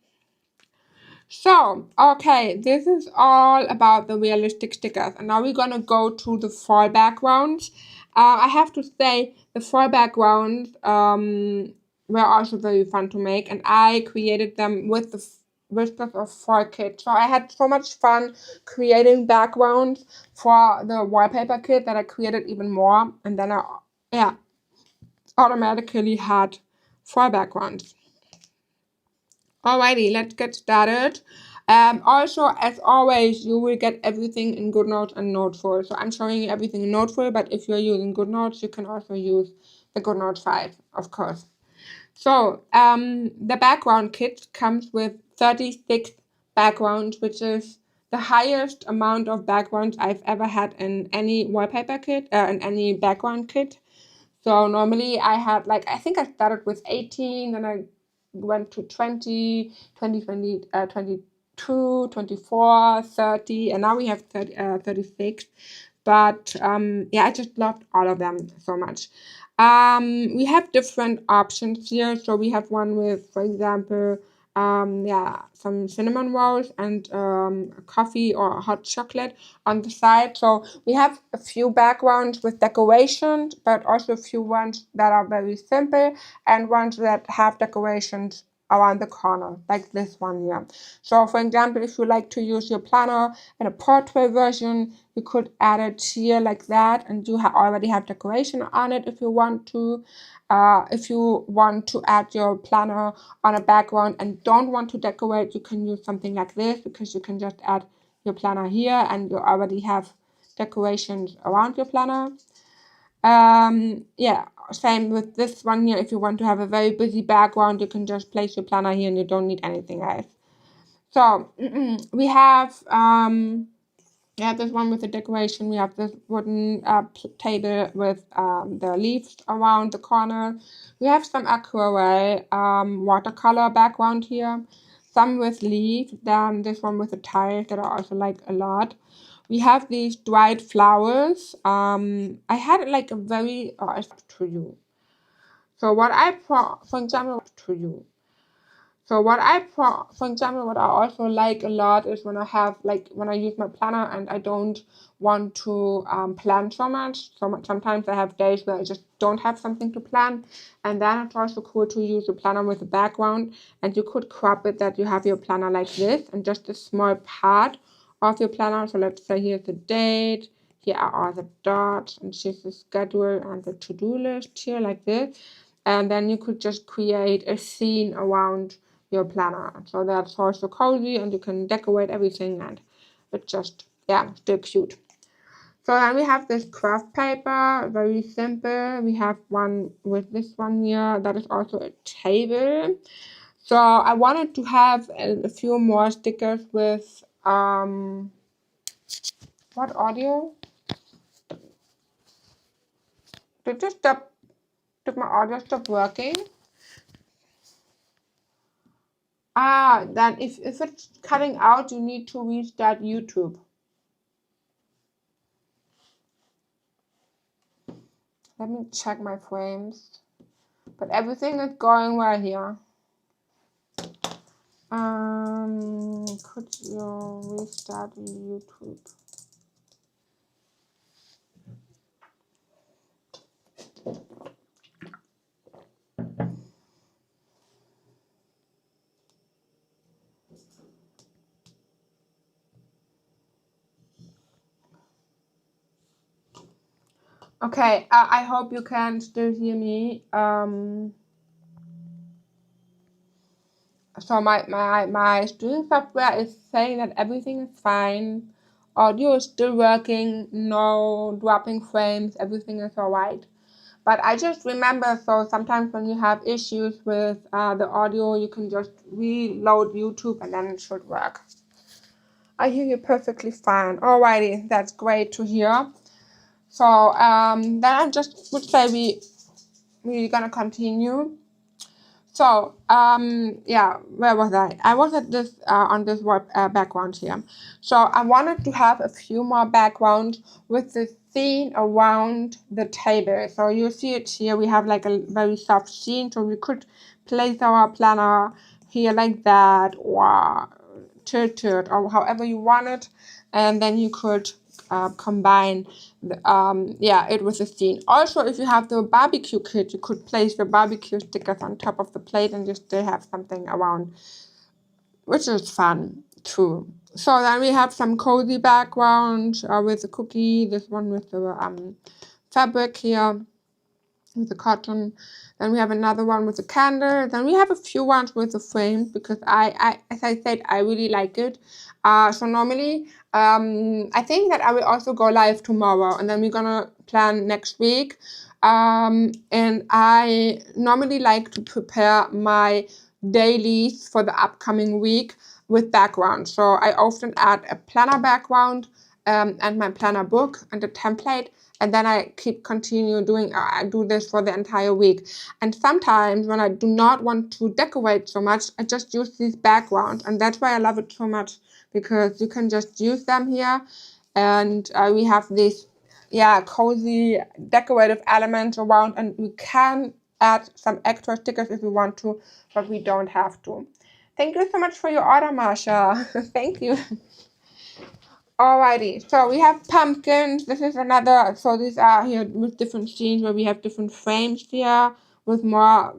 So, okay, this is all about the realistic stickers. And now we're gonna go to the fall backgrounds. I have to say, the fall backgrounds were also very fun to make. And I created them with the Whispers of Fall kit. So I had so much fun creating backgrounds for the wallpaper kit that I created even more. And then I, yeah, automatically had fall backgrounds. Alrighty, let's get started. Also, as always, you will get everything in GoodNotes and Noteful. So I'm showing you everything in Noteful, but if you're using GoodNotes, you can also use the GoodNotes file, of course. So the background kit comes with 36 backgrounds, which is the highest amount of backgrounds I've ever had in any wallpaper kit, in any background kit. So normally I had, like, I think I started with 18, then I went to 20, 22, 24, 30, and now we have 36. But yeah, I just loved all of them so much. We have different options here. So we have one with, for example, yeah, some cinnamon rolls and coffee or hot chocolate on the side. So we have a few backgrounds with decorations, but also a few ones that are very simple and ones that have decorations around the corner, like this one here. So for example, if you like to use your planner in a portrait version, you could add it here like that, and you already have decoration on it if you want to. If you want to add your planner on a background and don't want to decorate, you can use something like this, because you can just add your planner here and you already have decorations around your planner. Yeah, same with this one here. If you want to have a very busy background, you can just place your planner here and you don't need anything else. So we have this one with the decoration. We have this wooden table with the leaves around the corner. We have some aquarelle watercolor background here. Some with leaves. Then this one with the tiles that I also like a lot. We have these dried flowers. I had like a very to you. So what I for example to you. So what for example, what I also like a lot is when I have, like, when I use my planner and I don't want to plan so much. Sometimes I have days where I just don't have something to plan, and then it's also cool to use a planner with a background, and you could crop it that you have your planner like this and just a small part of your planner. So let's say here's the date, here are all the dots, and here's the schedule and the to-do list here like this. And then you could just create a scene around your planner. So that's also cozy and you can decorate everything, and it's just, yeah, still cute. So then we have this craft paper, very simple. We have one with this one here that is also a table. So I wanted to have a few more stickers with what audio? Did my audio stop working? Ah, then if it's cutting out, you need to restart YouTube. Let me check my frames. But everything is going well here. Could you restart YouTube? Okay, I hope you can still hear me. So my streaming software is saying that everything is fine. Audio is still working, no dropping frames, everything is alright. But I just remember, so sometimes when you have issues with the audio, you can just reload YouTube and then it should work. I hear you perfectly fine. Alrighty, that's great to hear. So then I just would say we're gonna continue. So yeah, where was I? I was at this on this background here. So I wanted to have a few more backgrounds with the scene around the table. So you see it here. We have like a very soft scene, so we could place our planner here like that, or tilt it, or however you want it, and then you could combine it with the scene. Also, if you have the barbecue kit, you could place the barbecue stickers on top of the plate and you still have something around, which is fun too. So then we have some cozy background with the cookie, this one with the fabric here, with the cotton. Then we have another one with the candle. Then we have a few ones with the frames because I as I said, I really like it. So normally, I think that I will also go live tomorrow, and then we're gonna plan next week. And I normally like to prepare my dailies for the upcoming week with background. So I often add a planner background and my planner book and a template, and then I continue doing, I do this for the entire week. And sometimes when I do not want to decorate so much, I just use these backgrounds, and that's why I love it so much, because you can just use them here, and we have these, cozy decorative elements around, and we can add some extra stickers if we want to, but we don't have to. Thank you so much for your order, Marsha. Thank you. Alrighty, so we have pumpkins. This is another, so these are here with different scenes where we have different frames here with more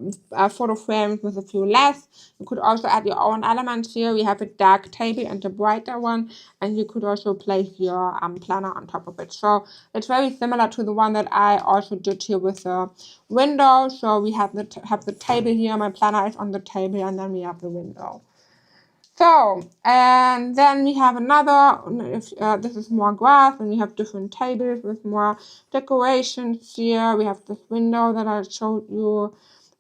photo frames with a few less. You could also add your own elements here. We have a dark table and a brighter one, and you could also place your planner on top of it. So it's very similar to the one that I also did here with the window. So we have the table here, my planner is on the table, and then we have the window. So, and then we have another, this is more glass, and we have different tables with more decorations here. We have this window that I showed you,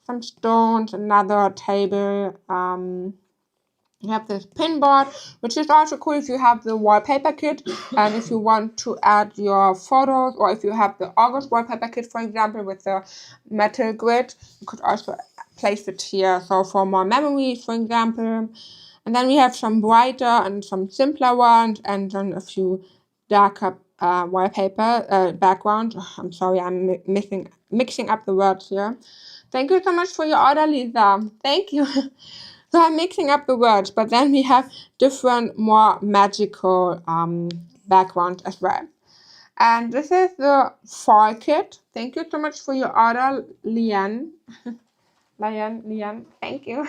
some stones, another table. You have this pin board, which is also cool if you have the wallpaper kit, and if you want to add your photos, or if you have the August wallpaper kit, for example, with the metal grid, you could also place it here. So for more memories, for example. And then we have some brighter and some simpler ones, and then a few darker wallpaper background. Oh, I'm sorry, I'm mixing up the words here. Thank you so much for your order, Lisa. Thank you. So I'm mixing up the words, but then we have different, more magical backgrounds as well. And this is the fall kit. Thank you so much for your order, Lian. Lian, thank you.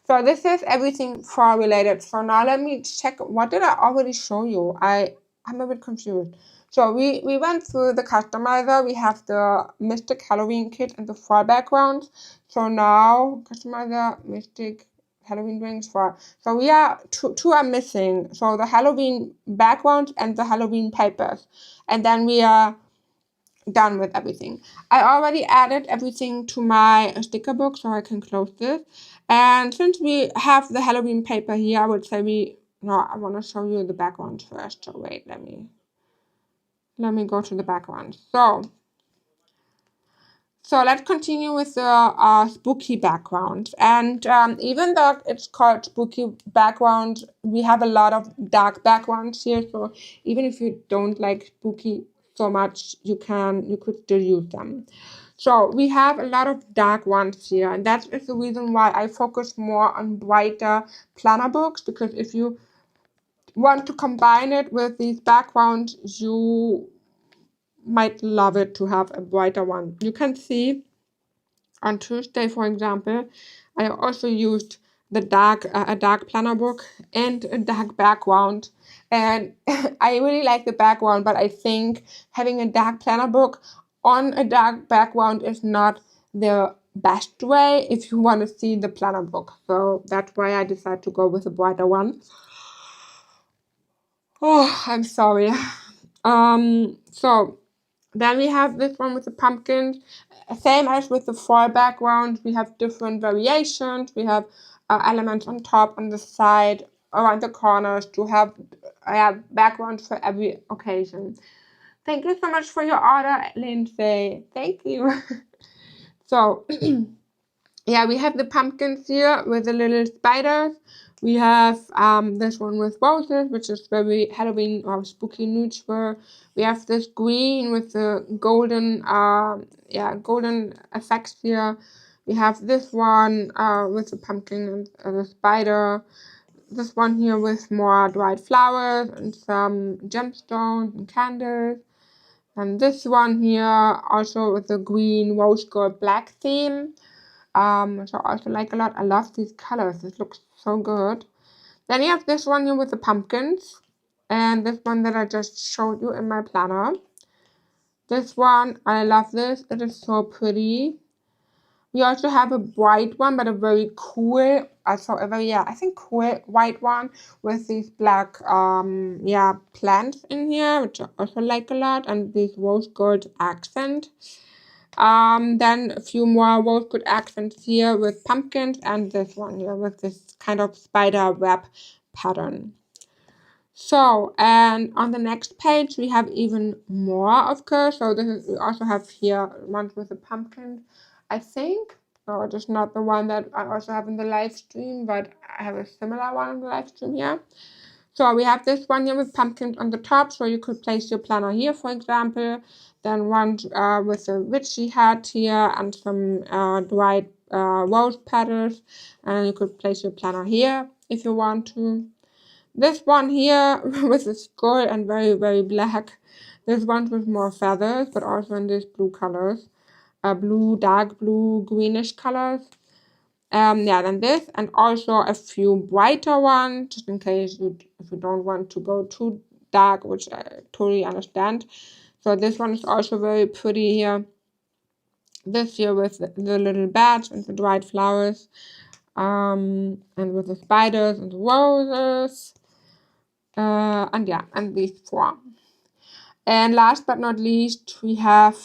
So this is everything fall related. So now let me check. What did I already show you? I'm a bit confused. So we went through the customizer. We have the Mystic Halloween kit and the fall background. So now customizer, Mystic, Halloween drinks for. So we are two are missing. So the Halloween background and the Halloween papers, and then we are done with everything. I already added everything to my sticker book, so I can close this. And since we have the Halloween paper here, I would say I want to show you the background first. So wait, let me go to the background. So let's continue with the spooky background. And even though it's called spooky background, we have a lot of dark backgrounds here. So even if you don't like spooky so much, you could still use them. So we have a lot of dark ones here, and that is the reason why I focus more on brighter planner books, because if you want to combine it with these backgrounds, you might love it to have a brighter one. You can see on Tuesday, for example, I also used the a dark planner book and a dark background, and I really like the background, but I think having a dark planner book on a dark background is not the best way if you want to see the planner book. So that's why I decided to go with a brighter one. Oh, I'm sorry. So then we have this one with the pumpkins. Same as with the fall background, we have different variations. We have elements on top, on the side, around the corners to have backgrounds for every occasion. Thank you so much for your order, Lindsay. Thank you. So, yeah, we have the pumpkins here with the little spiders. We have this one with roses, which is very Halloween or spooky neutral. We have this green with the golden, golden effects here. We have this one with the pumpkin and the spider. This one here with more dried flowers and some gemstones and candles. And this one here also with the green rose gold black theme. So I also like a lot. I love these colors. This looks so good. Then you have this one here with the pumpkins. And this one that I just showed you in my planner. This one, I love this. It is so pretty. We also have a bright one, but a very cool, I think cool white one with these black, plants in here, which I also like a lot, and this rose gold accent. Then a few more rose gold accents here with pumpkins, and this one here with this kind of spider web pattern. So, and on the next page, we have even more, of course. So we also have here ones with the pumpkin, I think. No, it is not the one that I also have in the live stream, but I have a similar one in the live stream here. So we have this one here with pumpkins on the top, so you could place your planner here, for example. Then one with a witchy hat here and some dried rose petals, and you could place your planner here if you want to. This one here with the skull and very, very black. This one with more feathers, but also in these blue colors. Blue, dark blue, greenish colors. Then this, and also a few brighter ones, just in case if you don't want to go too dark, which I totally understand. So this one is also very pretty here. This here with the little bats and the dried flowers. And with the spiders and the roses. And these four. And last but not least, we have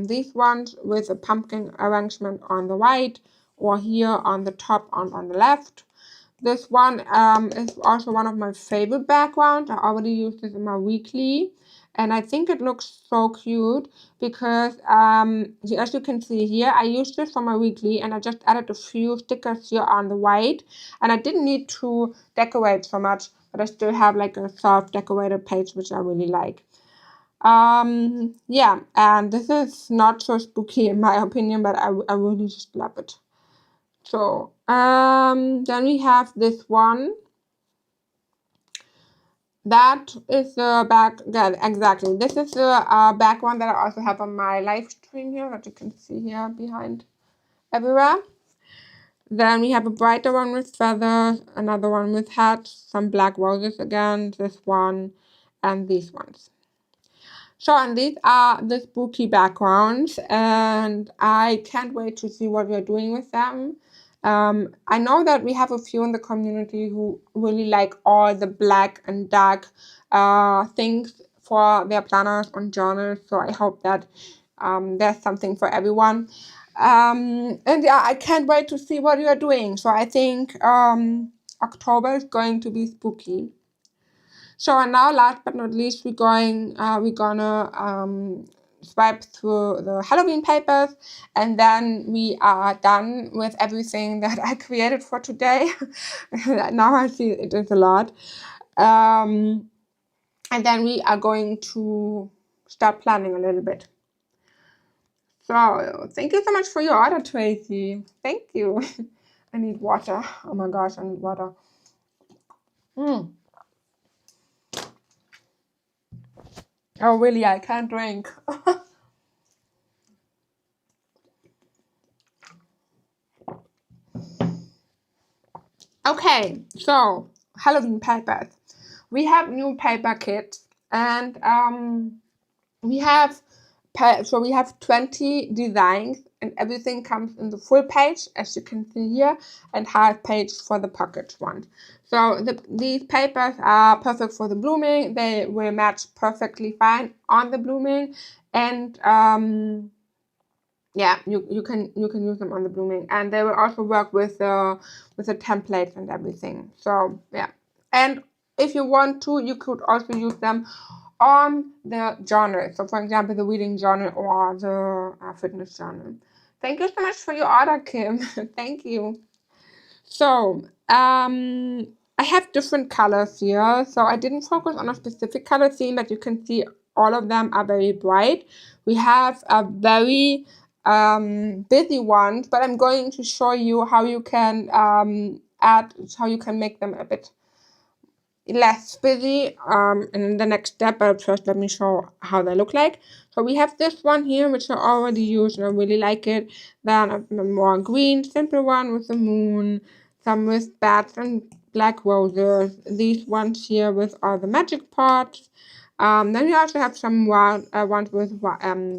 these ones with a pumpkin arrangement on the right, or here on the top and on the left. This one is also one of my favorite backgrounds. I already used this in my weekly, and I think it looks so cute because as you can see here, I used this for my weekly, and I just added a few stickers here on the white, and I didn't need to decorate so much, but I still have like a soft decorated page, which I really like. And this is not so spooky in my opinion, but I really just love it. So, then we have this one. That is the back, yeah, exactly. This is the background that I also have on my live stream here, that you can see here behind everywhere. Then we have a brighter one with feathers, another one with hats, some black roses again, this one, and these ones. So, and these are the spooky backgrounds, and I can't wait to see what we're doing with them. I know that we have a few in the community who really like all the black and dark things for their planners and journals, so I hope that there's something for everyone. And yeah, I can't wait to see what you are doing. So I think October is going to be spooky. So and now, last but not least, we're gonna swipe through the Halloween papers, and then we are done with everything that I created for today. Now I see it is a lot. And then we are going to start planning a little bit. So thank you so much for your order, Tracy. Thank you. I need water. Oh my gosh, I need water. Oh really, I can't drink. Okay, so Halloween papers. We have new paper kits, and we have 20 designs, and everything comes in the full page, as you can see here, and half page for the pocket one. So these papers are perfect for the blooming. They will match perfectly fine on the blooming, and yeah, you can use them on the blooming, and they will also work with the templates and everything. So yeah, and if you want to, you could also use them on the journal. So for example, the reading journal or the fitness journal. Thank you so much for your order, Kim. Thank you. So I have different colors here. So I didn't focus on a specific color theme, but you can see all of them are very bright. We have a very busy one, but I'm going to show you how you can how you can make them a bit less busy in the next step, but first let me show how they look like. So we have this one here, which I already used and I really like it. Then a more green, simple one with the moon, some with bats and black roses. These ones here with all the magic pots. Then we also have some ones with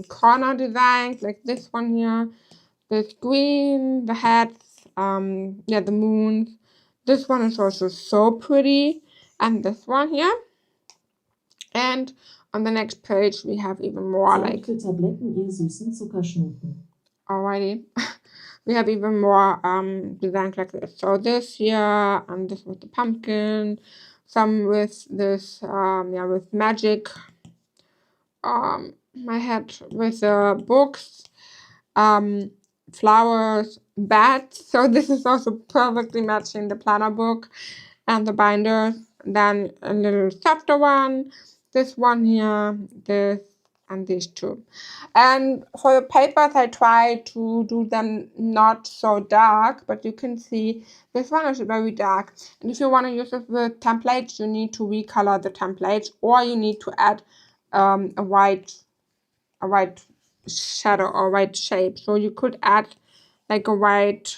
corner designs, like this one here. This green, the hats, yeah, the moons. This one is also so pretty. And this one here. And on the next page, we have even more like... Alrighty. We have even more designs like this. So this here, and this with the pumpkin. Some with this, yeah, with magic. My head with the books. Flowers, bats. So this is also perfectly matching the planner book and the binder. Then a little softer one, this one here, this, and these two. And for the papers, I try to do them not so dark, but you can see this one is very dark. And if you want to use it with templates, you need to recolor the templates, or you need to add a white shadow or white shape. So you could add like a white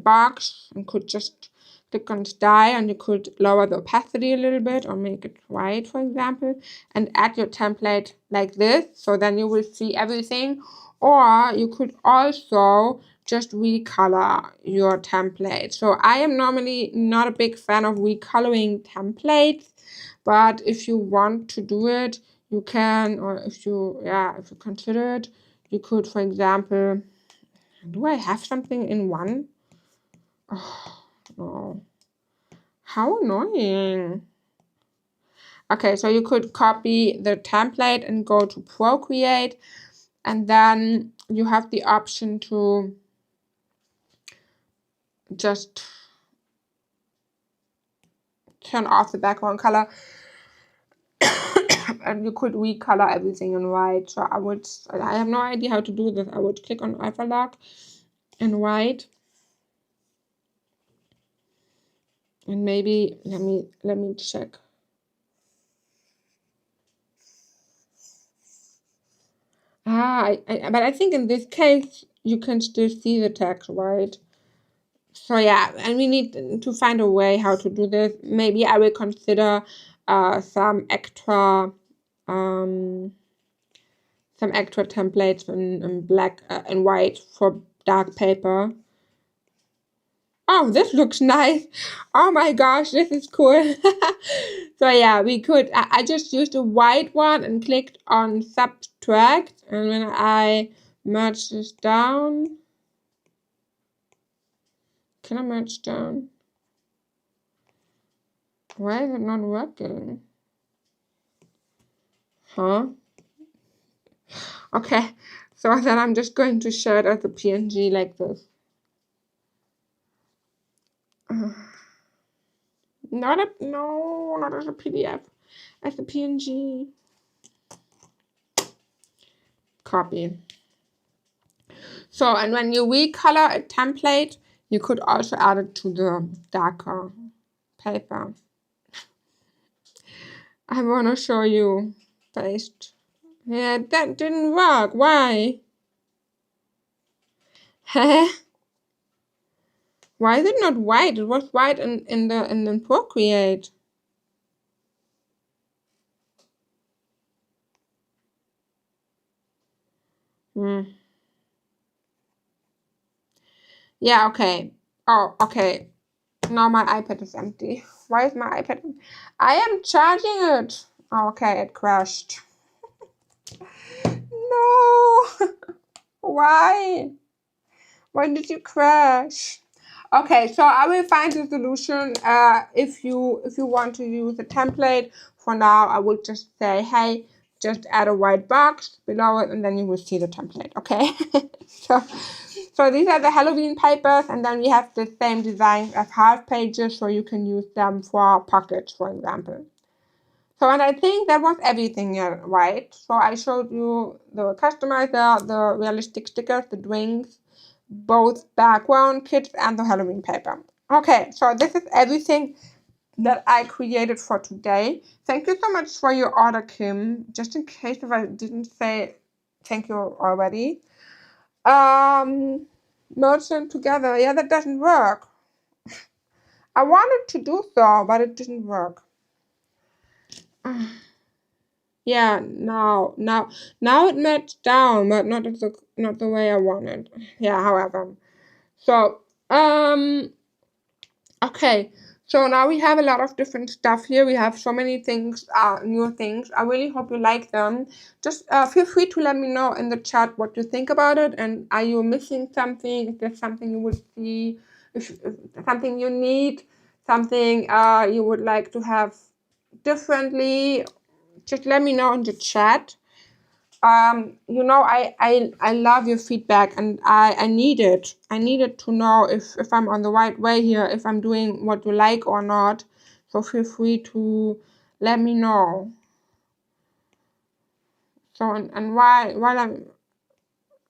box and could just click on dye, and you could lower the opacity a little bit or make it white, for example, and add your template like this. So then you will see everything. Or you could also just recolor your template. So I am normally not a big fan of recoloring templates, but if you want to do it, you can, or if you consider it, you could, for example, do I have something in one? Oh, no. How annoying. Okay, so you could copy the template and go to Procreate, and then you have the option to just turn off the background color and you could recolor everything in white. So I have no idea how to do this. I would click on overlock and white, and maybe let me check. But I think in this case you can still see the text, right? So yeah, and we need to find a way how to do this. Maybe I will consider some extra templates in black and white for dark paper. Oh, this looks nice. Oh my gosh, this is cool. So yeah, we could, I just used a white one and clicked on subtract. And when I merge this down, can I merge down? Why is it not working? Huh? Okay, so then I'm just going to show it as a PNG like this. Not as a PDF, as a PNG. Copy. So, and when you recolor a template, you could also add it to the darker paper. I want to show you. Paste. Yeah, that didn't work. Why? Why is it not white? It was white in the Procreate. Yeah, okay. Oh, okay. Now my iPad is empty. Why is my iPad empty? I am charging it. Oh, okay, it crashed. No. Why? Why did you crash? Okay, so I will find a solution. If you want to use a template, for now I will just say, hey, just add a white box below it, and then you will see the template. Okay. So these are the Halloween papers, and then we have the same design as half pages, so you can use them for pockets, for example. So, and I think that was everything here, right? So I showed you the customizer, the realistic stickers, the drinks, both background kits, and the Halloween paper. Okay, so this is everything that I created for today. Thank you so much for your order, Kim. Just in case if I didn't say thank you already. Merge them together. Yeah, that doesn't work. I wanted to do so, but it didn't work. Yeah, now it matched down, but not the way I wanted. Yeah, however. So, okay. So now we have a lot of different stuff here. We have so many things, new things. I really hope you like them. Just feel free to let me know in the chat what you think about it. And are you missing something? Is there something you would see? If something you need? Something you would like to have differently? Just let me know in the chat. You know, I love your feedback, and I need it. I needed to know if I'm on the right way here, if I'm doing what you like or not. So feel free to let me know. So and while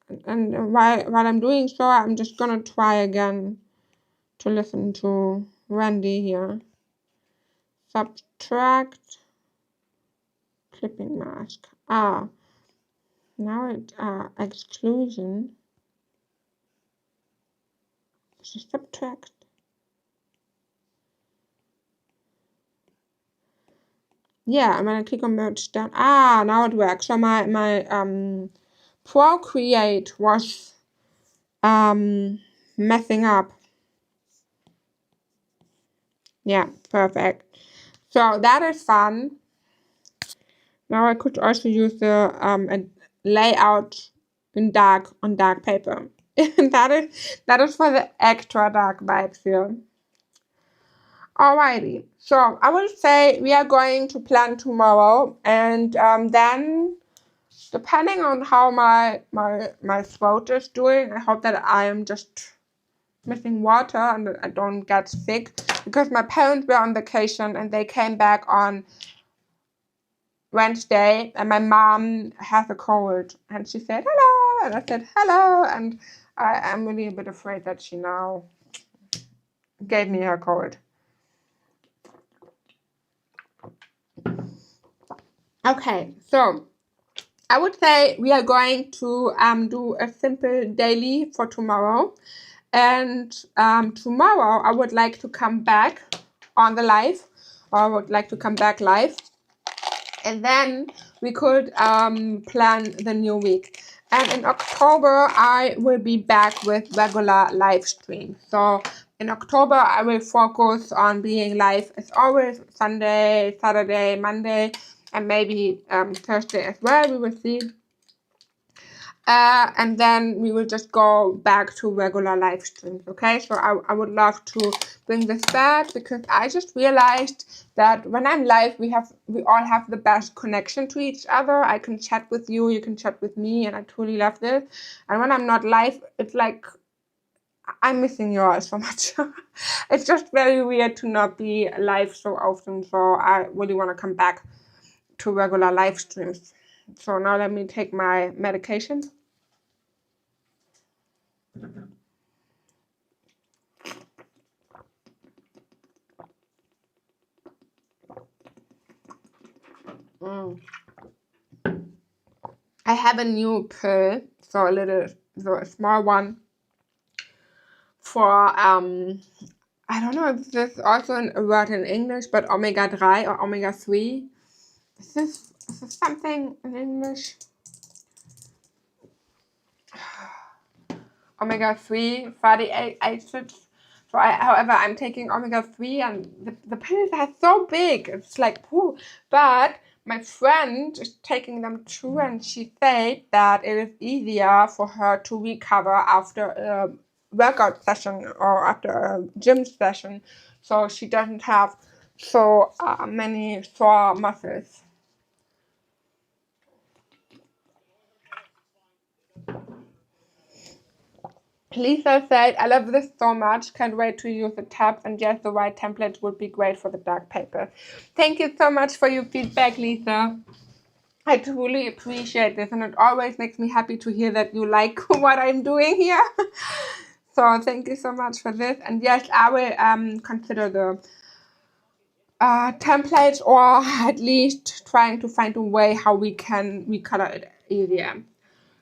I'm doing so, I'm just gonna try again to listen to Randy here. Subtract clipping mask. Now it exclusion. Subtract. Yeah, I'm gonna click on merge down. Now it works. So my Procreate was messing up. Yeah, perfect. So that is fun. Now I could also use the layout in dark on dark paper. that is for the extra dark vibes here. Alrighty, so I will say we are going to plan tomorrow, and then depending on how my throat is doing, I hope that I am just missing water and that I don't get sick, because my parents were on vacation and they came back on Wednesday, and my mom has a cold, and she said hello, and I said hello, and I'm really a bit afraid that she now gave me her cold. Okay, so I would say we are going to do a simple daily for tomorrow, and tomorrow I would like to come back on the live, or I would like to come back live, and then we could plan the new week. And in October I will be back with regular live stream. So in October, I will focus on being live as always, Sunday, Saturday, Monday, and maybe Thursday as well. We will see. And then we will just go back to regular live streams, okay? So I would love to bring this back, because I just realized that when I'm live, we all have the best connection to each other. I can chat with you, you can chat with me, and I truly love this. And when I'm not live, it's like I'm missing you all so much. It's just very weird to not be live so often. So I really want to come back to regular live streams. So now let me take my medication. I have a new pill, so a small one for I don't know if this is also a word in English, but omega-3 or omega-3. Is this something in English? Omega-3 fatty acids. So however, I'm taking omega-3, and the pills are so big. It's like, whew. But my friend is taking them too, and she said that it is easier for her to recover after a workout session or after a gym session, so she doesn't have so many sore muscles. Lisa said, I love this so much. Can't wait to use the tabs. And yes, the white template would be great for the dark paper. Thank you so much for your feedback, Lisa. I truly appreciate this. And it always makes me happy to hear that you like what I'm doing here. So thank you so much for this. And yes, I will consider the templates, or at least trying to find a way how we can recolor it easier.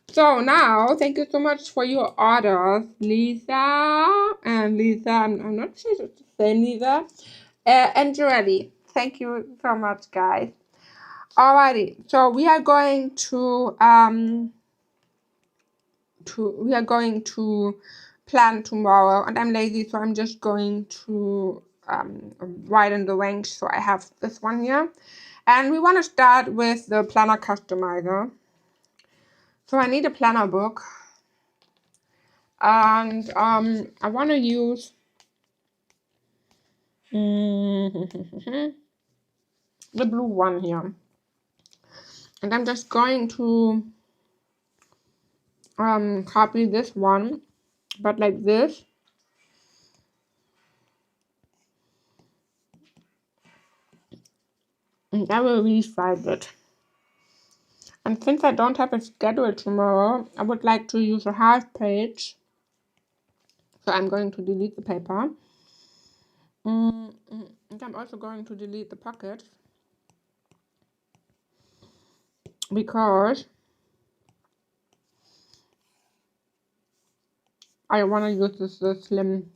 So now, thank you so much for your orders, Lisa. And Lisa, I'm not sure to say Lisa. And Joelle. Thank you so much, guys. Alrighty, so we are going to plan tomorrow, and I'm lazy, so I'm just going to widen the range. So I have this one here, and we want to start with the planner customizer. So I need a planner book, and I want to use the blue one here, and I'm just going to copy this one, but like this, and I will resize it. And since I don't have a schedule tomorrow, I would like to use a half page, so I'm going to delete the paper. And I'm also going to delete the pocket, because I want to use the slim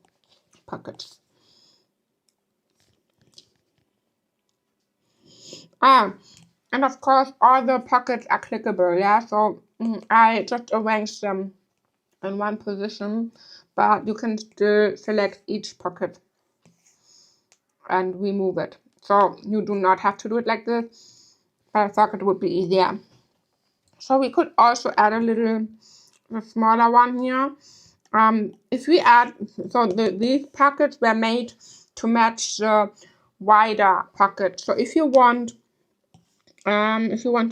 pockets. And of course, all the pockets are clickable, yeah? So I just arrange them in one position, but you can still select each pocket and remove it. So you do not have to do it like this. I thought it would be easier. So we could also add a smaller one here. If we add, so these pockets were made to match the wider pocket. So if you want to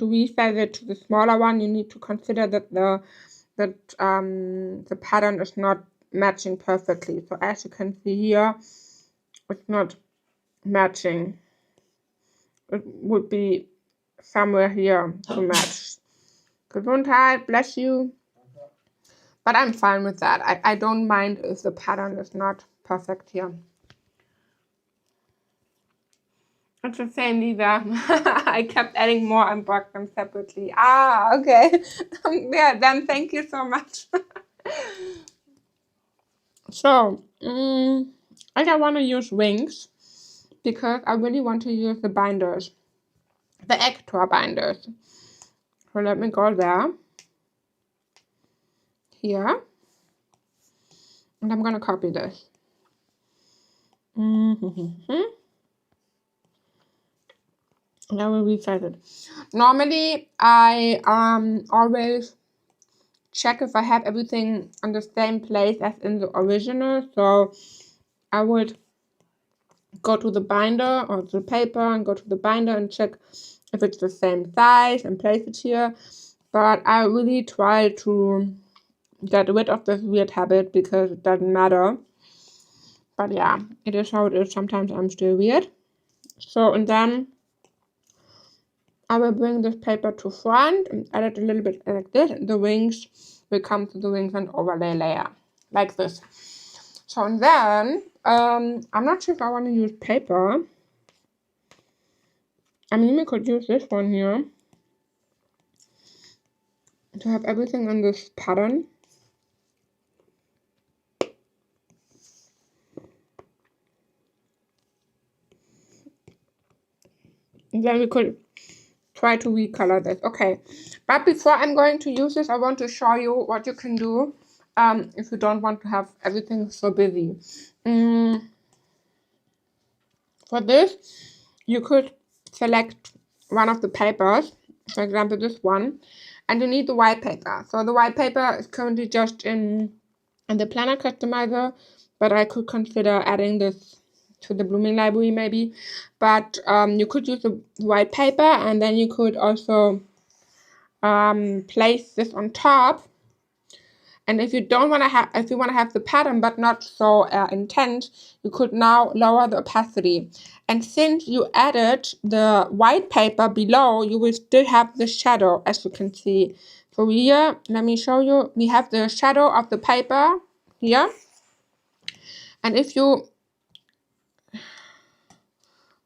resize it to the smaller one, you need to consider that the pattern is not matching perfectly. So as you can see here, it's not matching. It would be somewhere here to match. Gesundheit, bless you. But I'm fine with that. I don't mind if the pattern is not perfect here. It's the same, Lisa. I kept adding more and bought them separately. Okay. Yeah, then thank you so much. So, I don't want to use wings, because I really want to use the binders, the extra binders. So let me go there, here, and I'm going to copy this. I will resize it. Normally, I always check if I have everything on the same place as in the original. So I would go to the binder or the paper and go to the binder and check if it's the same size and place it here. But I really try to get rid of this weird habit because it doesn't matter. But yeah, it is how it is. Sometimes I'm still weird. So, and then I will bring this paper to front and add it a little bit like this. The wings will come to the wings and overlay layer like this. So, and then I'm not sure if I want to use paper. I mean, we could use this one here to have everything in this pattern. And then we could try to recolor this. Okay, but before I'm going to use this, I want to show you what you can do if you don't want to have everything so busy. For this, you could select one of the papers, for example this one, and you need the white paper. So the white paper is currently just in the planner customizer, but I could consider adding this to the blooming library maybe. But you could use the white paper, and then you could also place this on top. And if you don't want to have, if you want to have the pattern but not so intense, you could now lower the opacity. And since you added the white paper below, you will still have the shadow, as you can see. So here, let me show you. We have the shadow of the paper here. And if you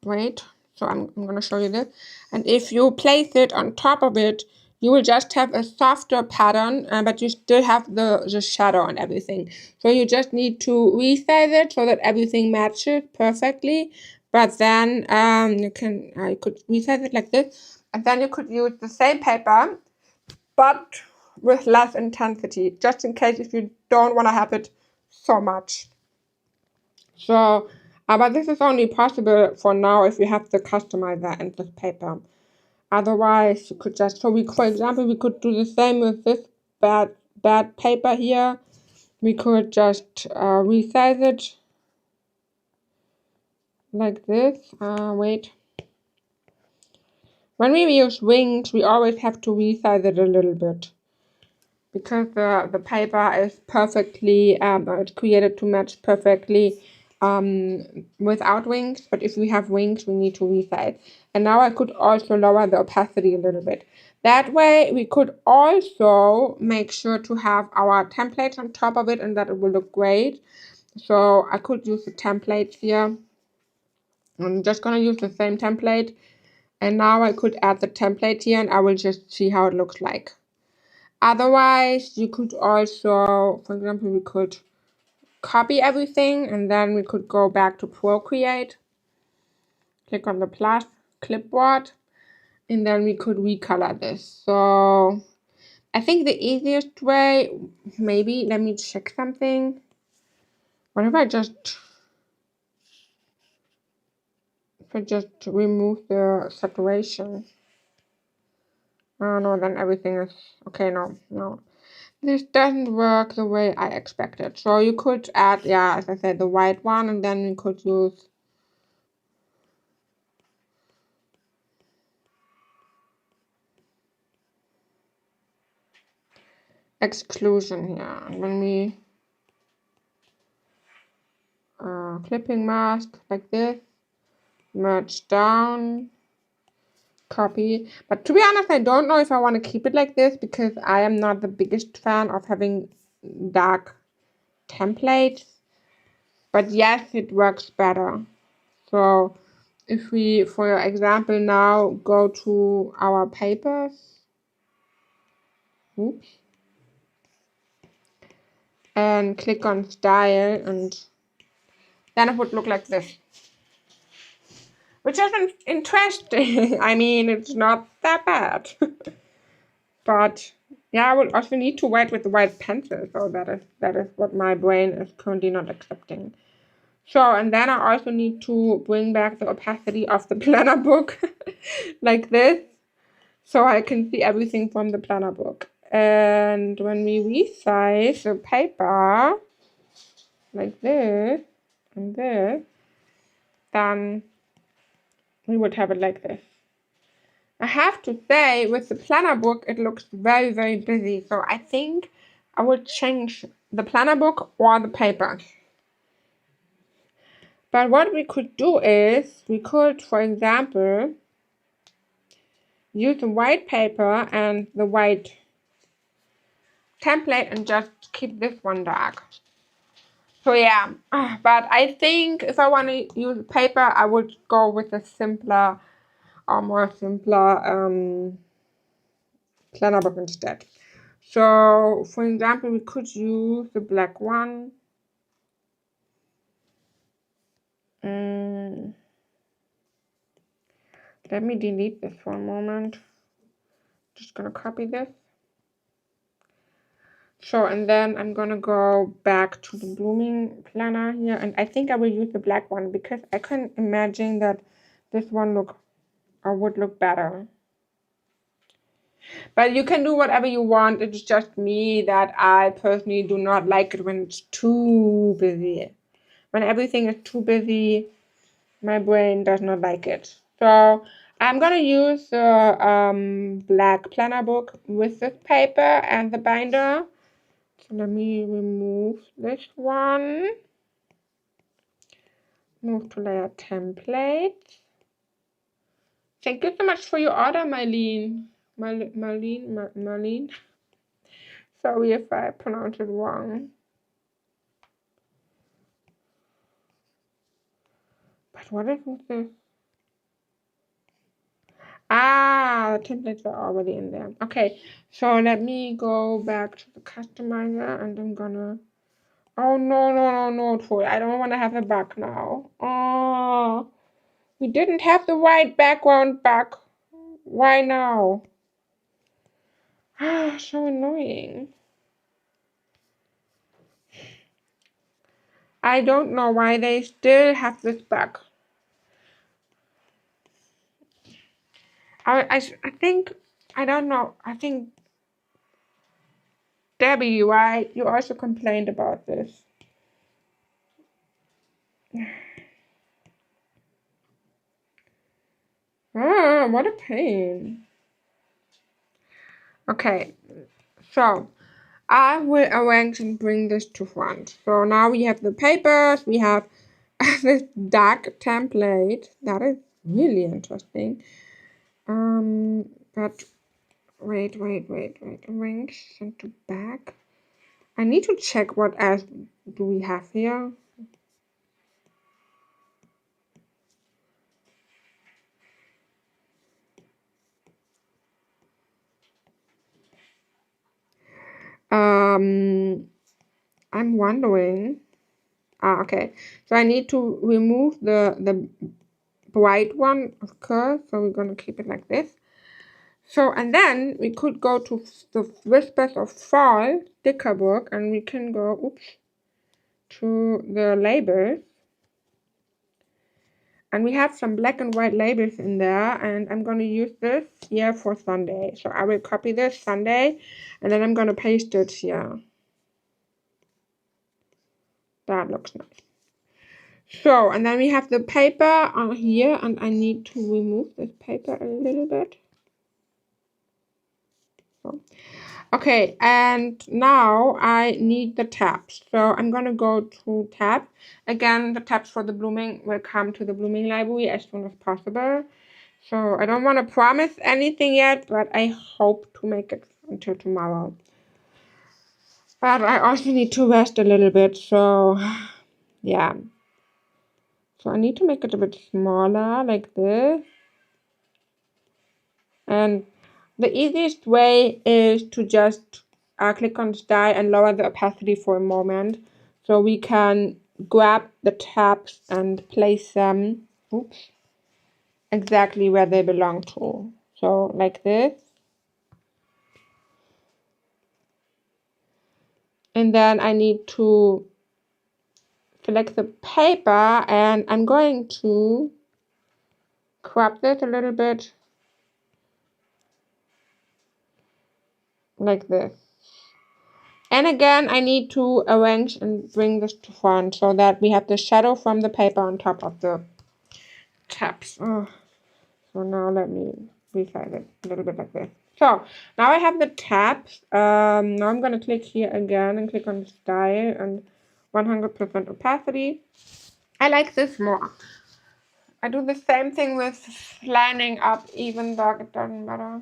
wait, so I'm going to show you this. And if you place it on top of it, you will just have a softer pattern, but you still have the shadow and everything. So you just need to resize it so that everything matches perfectly. But then you could resize it like this, and then you could use the same paper, but with less intensity, just in case if you don't want to have it so much. So, but this is only possible for now if you have the customizer and this paper. Otherwise, you could just, for example, we could do the same with this bad paper here. We could just resize it like this. Wait. When we use wings, we always have to resize it a little bit, because the paper is perfectly, it's created to match perfectly without wings, but if we have wings, we need to resize. And now I could also lower the opacity a little bit. That way, we could also make sure to have our templates on top of it, and that it will look great. So I could use the templates here. I'm just gonna use the same template, and now I could add the template here, and I will just see how it looks like. Otherwise, you could also, for example, we could copy everything, and then we could go back to Procreate, click on the plus, clipboard, and then we could recolor this. So I think the easiest way, maybe, let me check something. What if I just remove the saturation? Oh no, then everything is, okay, no. This doesn't work the way I expected. So you could add, yeah, as I said, the white one, and then we could use exclusion here. And when we clipping mask like this, merge down, copy. But to be honest, I don't know if I want to keep it like this, because I am not the biggest fan of having dark templates. But yes, it works better. So if we, for example, now go to our papers, oops, and click on style, and then it would look like this, which isn't interesting. I mean, it's not that bad. But yeah, I will also need to write with the white pencil, so that is what my brain is currently not accepting. So, and then I also need to bring back the opacity of the planner book like this, so I can see everything from the planner book. And when we resize the paper like this and this, then we would have it like this. I have to say, with the planner book, it looks very, very busy. So I think I would change the planner book or the paper. But what we could do is, we could, for example, use the white paper and the white template and just keep this one dark. So yeah, but I think if I want to use paper, I would go with a simpler or more simpler planner book instead. So, for example, we could use the black one. Let me delete this for a moment. Just gonna copy this. So, and then I'm gonna go back to the blooming planner here, and I think I will use the black one because I can imagine that this one would look better. But you can do whatever you want. It's just me that I personally do not like it when it's too busy. When everything is too busy, my brain does not like it. So I'm gonna use the black planner book with this paper and the binder. So let me remove this one. Move to layer template. Thank you so much for your order, Marlene. Marlene. Sorry if I pronounced it wrong. But what is this? Ah, the templates are already in there. Okay, so let me go back to the customizer and I'm gonna... Oh, no, Troy. I don't want to have a bug now. Oh, we didn't have the white background back. Why now? Ah, so annoying. I don't know why they still have this bug. I think, I don't know. I think, Debbie, right? You also complained about this. Ah, what a pain. Okay, so I will arrange and bring this to front. So now we have the papers, we have this dark template. That is really interesting. But wait. Arrange, send to back. I need to check what else do we have here. I'm wondering. Okay. So I need to remove the bright one, of course. So we're gonna keep it like this. So, and then we could go to the Whispers of Fall sticker book and we can go, to the labels. And we have some black and white labels in there, and I'm going to use this here for Sunday. So I will copy this Sunday, and then I'm going to paste it here. That looks nice. So, and then we have the paper here, and I need to remove this paper a little bit. So. Okay, and now I need the tabs. So I'm gonna go to tab. Again, the tabs for the blooming will come to the blooming library as soon as possible. So I don't want to promise anything yet, but I hope to make it until tomorrow. But I also need to rest a little bit, so yeah. So I need to make it a bit smaller, like this. And the easiest way is to just click on this die and lower the opacity for a moment, so we can grab the tabs and place them exactly where they belong to. So like this. And then I need to select the paper, and I'm going to crop this a little bit like this. And again, I need to arrange and bring this to front so that we have the shadow from the paper on top of the tabs. Oh. So now let me resize it a little bit like this. So now I have the tabs. Now I'm going to click here again and click on style and 100% opacity. I like this more. I do the same thing with lining up, even though it doesn't matter.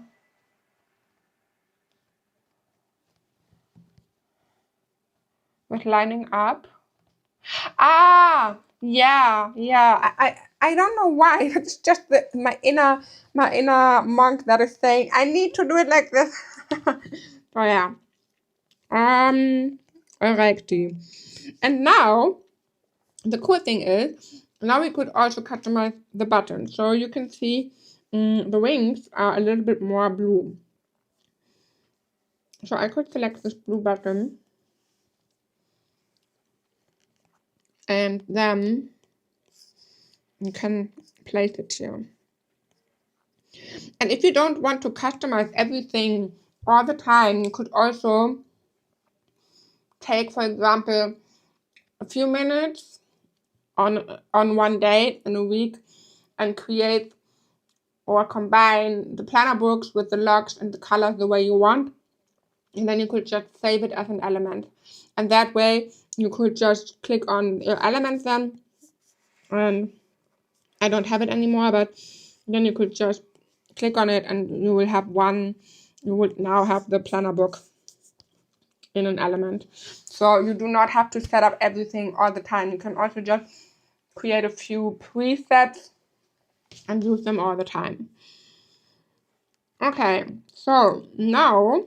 With lining up. Ah, yeah. I don't know why. It's just my inner monk that is saying I need to do it like this. Oh yeah. Alrighty. And now the cool thing is now we could also customize the button. So you can see the wings are a little bit more blue. So I could select this blue button and then you can place it here. And if you don't want to customize everything all the time, you could also take, for example, a few minutes on one day in a week and create or combine the planner books with the logs and the colors the way you want. And then you could just save it as an element. And that way you could just click on your elements then. And I don't have it anymore, but then you could just click on it and you will have you would now have the planner book in an element. So you do not have to set up everything all the time. You can also just create a few presets and use them all the time. Okay, so now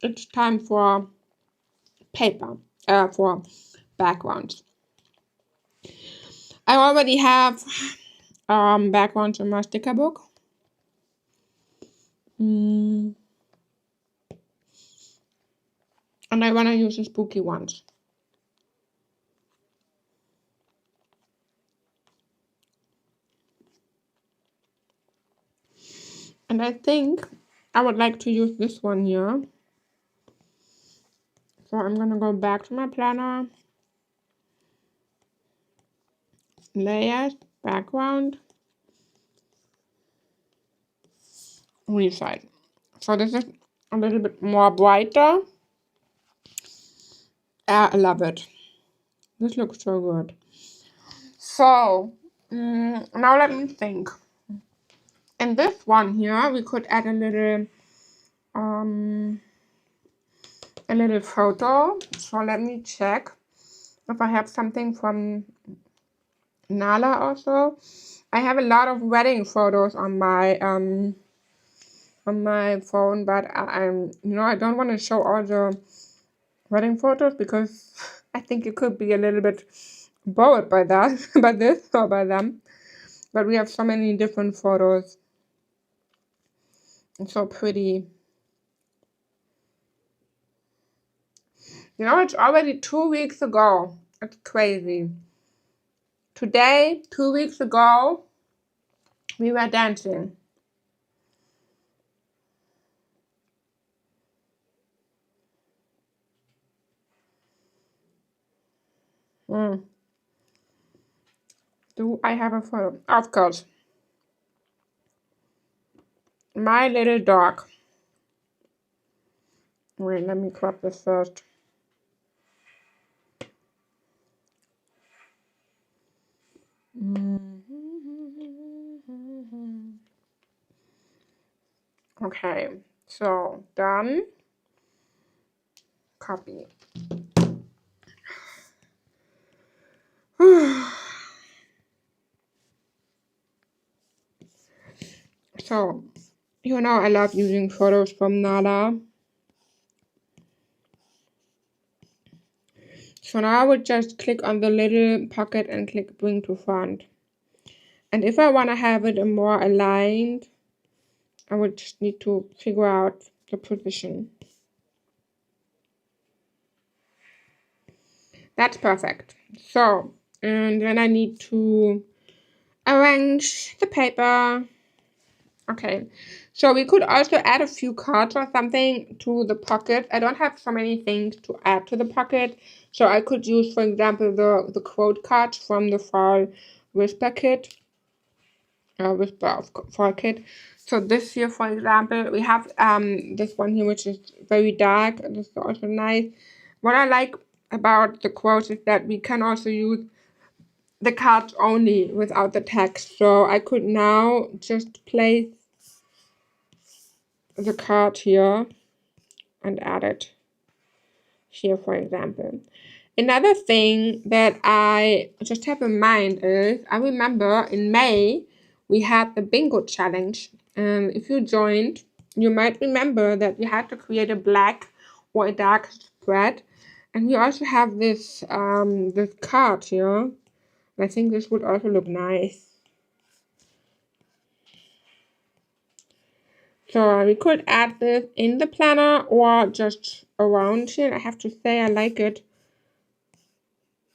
it's time for paper, for backgrounds. I already have backgrounds in my sticker book. And I want to use the spooky ones. And I think I would like to use this one here. So I'm going to go back to my planner. Layers, background, resize. So this is a little bit more brighter. I love it. This looks so good. So now let me think. In this one here, we could add a little photo. So let me check if I have something from Nala also. I have a lot of wedding photos on my phone, but I don't want to show all the wedding photos because I think you could be a little bit bored by that, by this or by them. But we have so many different photos. It's so pretty. You know, it's already 2 weeks ago. It's crazy. Today, 2 weeks ago, we were dancing. Do I have a photo? Of course. My little dog. Wait, let me crop this first. Okay, so done. Copy. So, you know I love using photos from Nala. So now I would just click on the little pocket and click bring to front. And if I want to have it more aligned, I would just need to figure out the position. That's perfect. So, and then I need to arrange the paper. Okay, so we could also add a few cards or something to the pocket. I don't have so many things to add to the pocket, so I could use, for example, the quote cards from the fall whisper kit, whisper fall kit. So this here, for example, we have this one here, which is very dark. This is also nice. What I like about the quotes is that we can also use the cards only without the text. So I could now just place the card here and add it here, for example. Another thing that I just have in mind is, I remember in May we had the bingo challenge, and if you joined, you might remember that we had to create a black or a dark spread, and we also have this this card here. I think this would also look nice. So we could add this in the planner or just around here. I have to say I like it.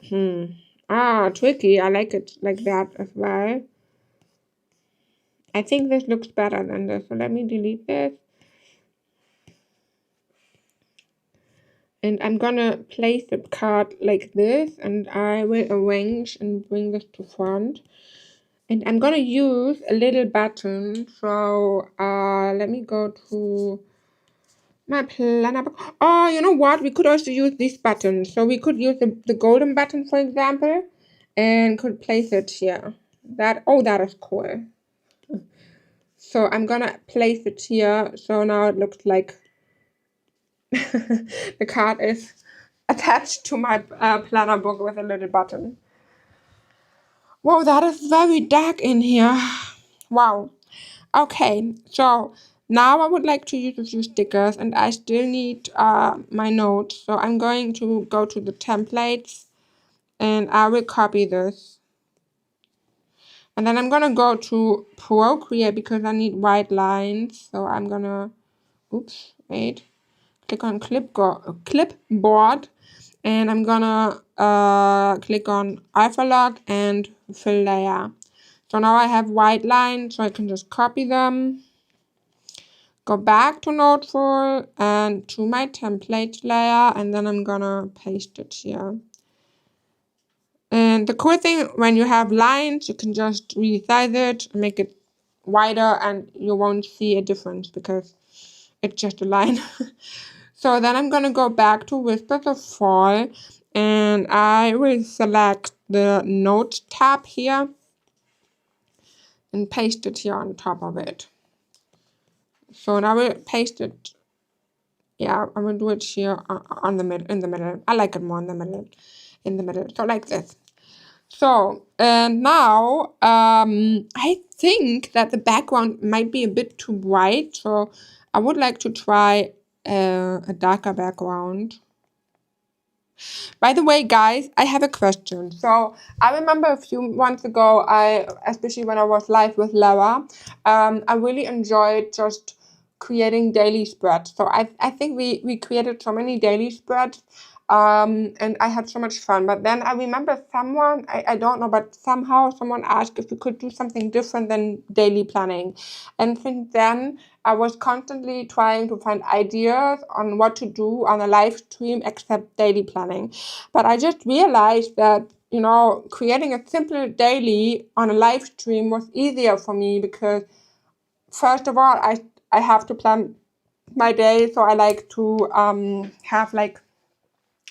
Tricky. I like it like that as well. I think this looks better than this. So let me delete this. And I'm gonna place the card like this, and I will arrange and bring this to front. And I'm gonna use a little button. So let me go to my planner book. Oh, you know what? We could also use this button. So we could use the golden button, for example, and could place it here. That is cool. So I'm gonna place it here. So now it looks like the card is attached to my planner book with a little button. Whoa, that is very dark in here. Wow. Okay, so now I would like to use a few stickers, and I still need my notes. So I'm going to go to the templates, and I will copy this. And then I'm gonna go to Procreate because I need white lines. So I'm gonna, click on clipboard, and I'm gonna click on alpha lock and fill layer. So now I have white lines, so I can just copy them, go back to Noteful and to my template layer, and then I'm gonna paste it here. And the cool thing, when you have lines, you can just resize it, make it wider, and you won't see a difference because it's just a line. So then I'm gonna go back to Whispers of Fall, and I will select the Note tab here and paste it here on top of it. So now I will paste it. Yeah, I'm gonna do it here on the in the middle. I like it more in the middle. So like this. So, and now, I think that the background might be a bit too bright, so I would like to try a darker background. By the way, guys, I have a question. So I remember a few months ago, especially when I was live with Lara, I really enjoyed just creating daily spreads. So I think we created so many daily spreads, and I had so much fun. But then I remember someone, I don't know, but somehow someone asked if we could do something different than daily planning. And since then, I was constantly trying to find ideas on what to do on a live stream except daily planning. But I just realized that, you know, creating a simple daily on a live stream was easier for me because, first of all, I have to plan my day, so I like to have like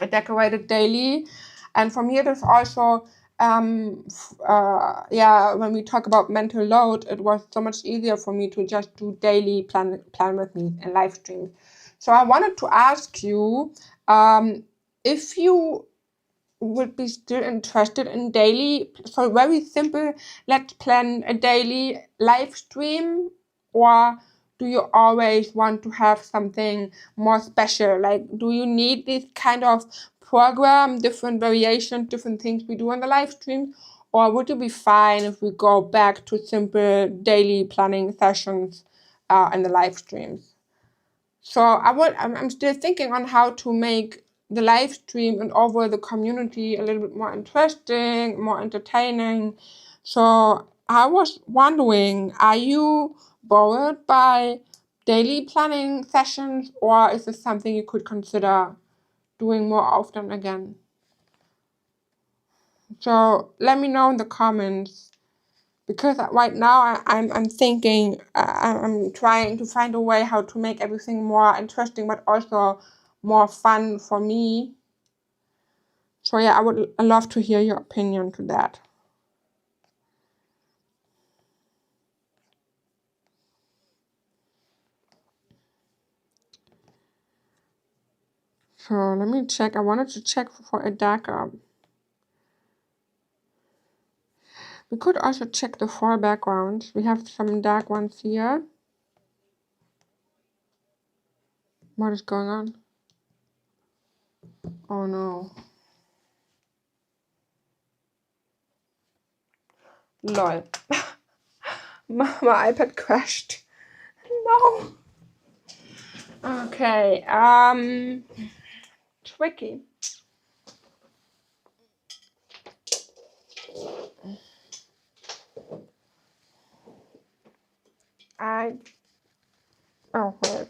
a decorated daily. And for me, it is also when we talk about mental load, it was so much easier for me to just do daily plan with me and live streams. So I wanted to ask you if you would be still interested in daily, so very simple, let's plan a daily live stream, or do you always want to have something more special? Like, do you need this kind of program, different variations, different things we do on the live stream, or would you be fine if we go back to simple daily planning sessions in the live streams? So I'm still thinking on how to make the live stream and overall the community a little bit more interesting, more entertaining. So I was wondering, are you bored by daily planning sessions, or is this something you could consider doing more often again? So let me know in the comments, because right now I'm thinking, I'm trying to find a way how to make everything more interesting but also more fun for me. So yeah, I would love to hear your opinion to that. So let me check. I wanted to check for a darker. We could also check the four backgrounds. We have some dark ones here. What is going on? Oh no. Lol. my iPad crashed. No. Okay. Tricky. Oh wait.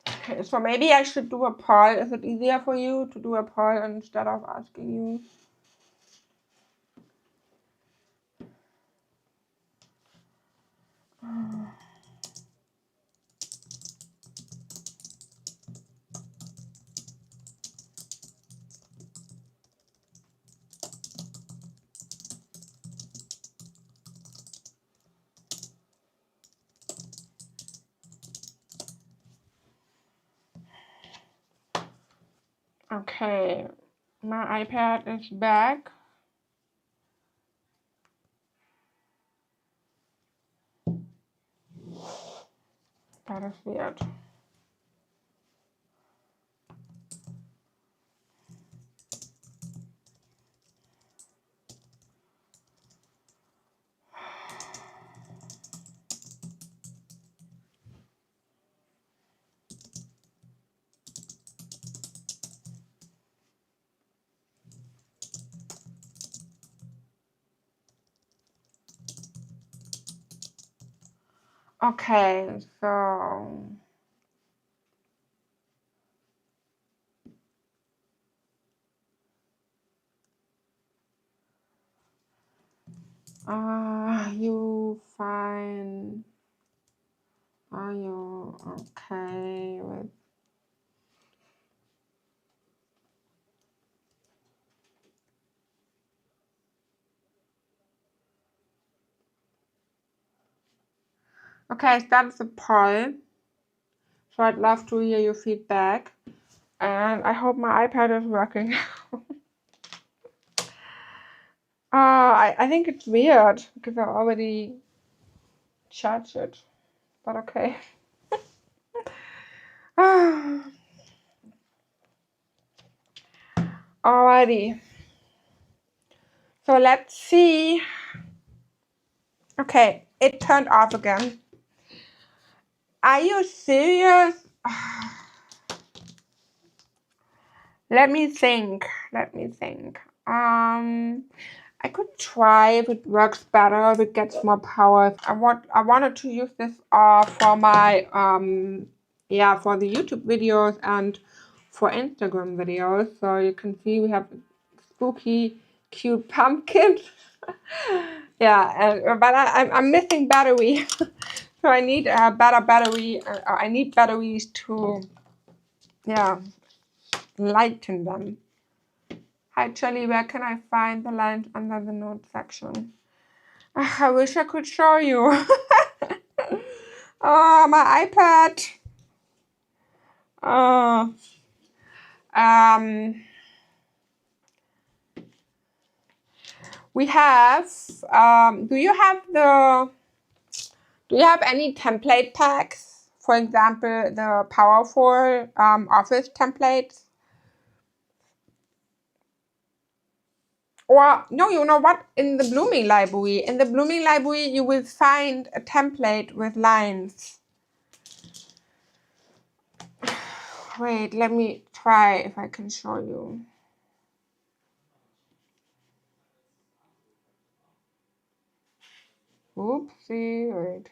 Okay, so maybe I should do a poll. Is it easier for you to do a poll instead of asking you? Okay, my iPad is back. That is weird. Okay, so you fine? Are you okay with? Okay, that's the poll. So I'd love to hear your feedback, and I hope my iPad is working. I think it's weird because I already charged it, but okay. Alrighty. So let's see. Okay, it turned off again. Are you serious? Let me think. I could try if it works better, if it gets more power. I wanted to use this for my for the YouTube videos and for Instagram videos. So you can see we have spooky, cute pumpkin. Yeah, but I'm missing battery, so I need a better battery. I need batteries to lighten them. Hi Charlie, where can I find the lines under the notes section? I wish I could show you. Oh, my iPad. We have. Do you have any template packs? For example, the powerful office templates. Or, no, you know what? In the Blooming Library. In the Blooming Library, you will find a template with lines. Wait, let me try if I can show you. Oopsie, wait.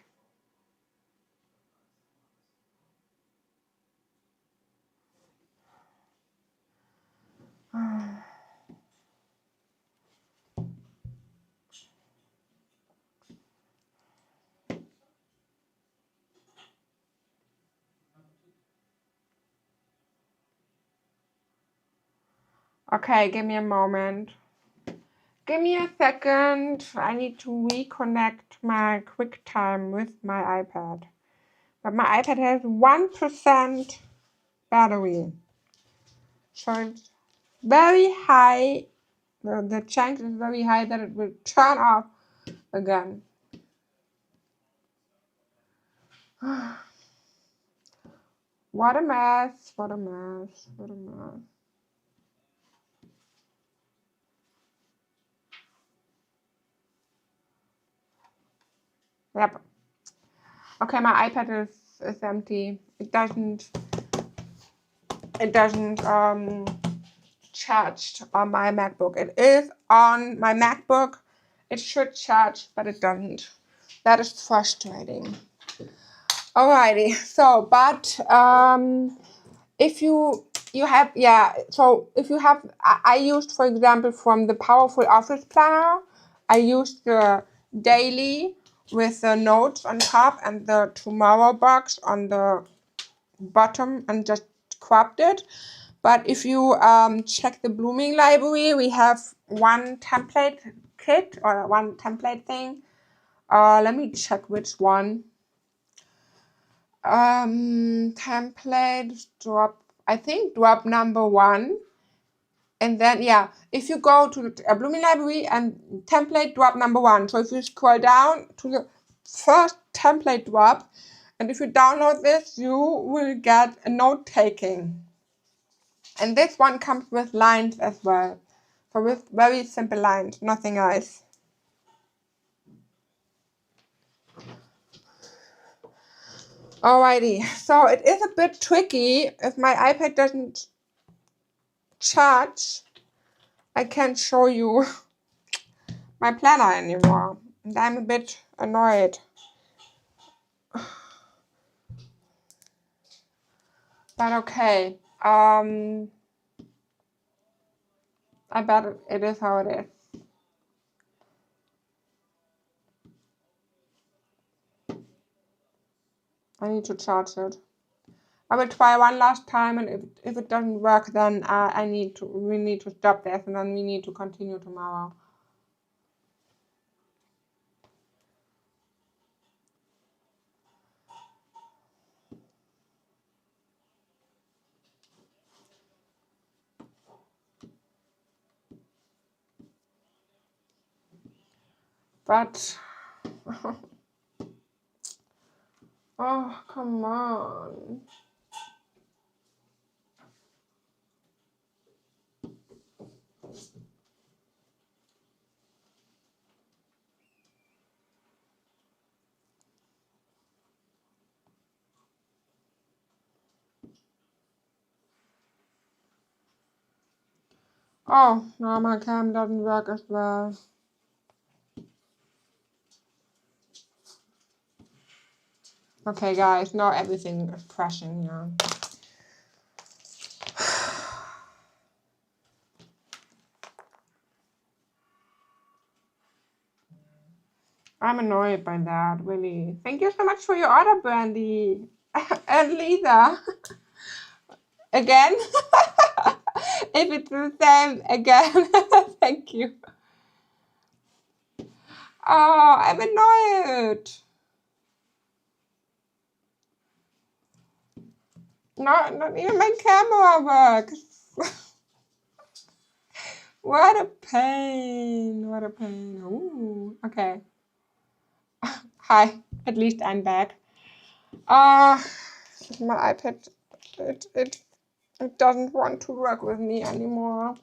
Okay, give me a moment. Give me a second. I need to reconnect my QuickTime with my iPad. But my iPad has 1% battery. So it's very high. The chance is very high that it will turn off again. What a mess. What a mess. What a mess. Yep. Okay, my iPad is empty. It doesn't charged on my MacBook. It is on my MacBook. It should charge, but it doesn't. That is frustrating. Alrighty. So, but if you have, yeah. So if you have, I used, for example, from the Powerful Office Planner, I used the daily with the notes on top and the tomorrow box on the bottom and just cropped it. But if you check the Blooming Library, we have one template kit or one template thing. Let me check which one. Template drop, I think drop number 1. And then, yeah, if you go to the Blooming Library and template drop number 1. So if you scroll down to the first template drop, and if you download this, you will get a note taking. And this one comes with lines as well. So with very simple lines, nothing else. Alrighty, so it is a bit tricky. If my iPad doesn't charge, I can't show you my planner anymore. And I'm a bit annoyed. But okay, I bet it is how it is. I need to charge it. I will try one last time, and if it doesn't work, then we need to stop this, and then we need to continue tomorrow. But oh, come on. Oh, no, my cam doesn't work as well. Okay, guys, now everything is crashing here. I'm annoyed by that, really. Thank you so much for your order, Brandy. And Lisa. Again? If it's the same, again. Thank you. Oh, I'm annoyed. Not even my camera works. What a pain. What a pain. Ooh, okay. Hi. At least I'm back. My iPad, it doesn't want to work with me anymore.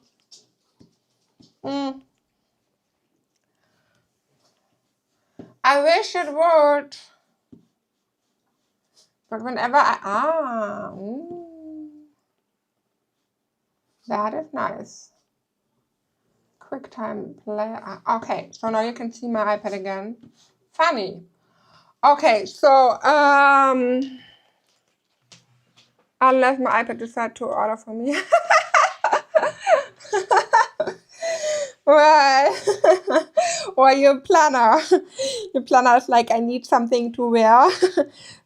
I wish it would. But whenever that is nice. QuickTime Player. Okay, so now you can see my iPad again. Funny. Okay, so unless my iPad decides to order for me. Well, or your planner. Your planner is like, I need something to wear.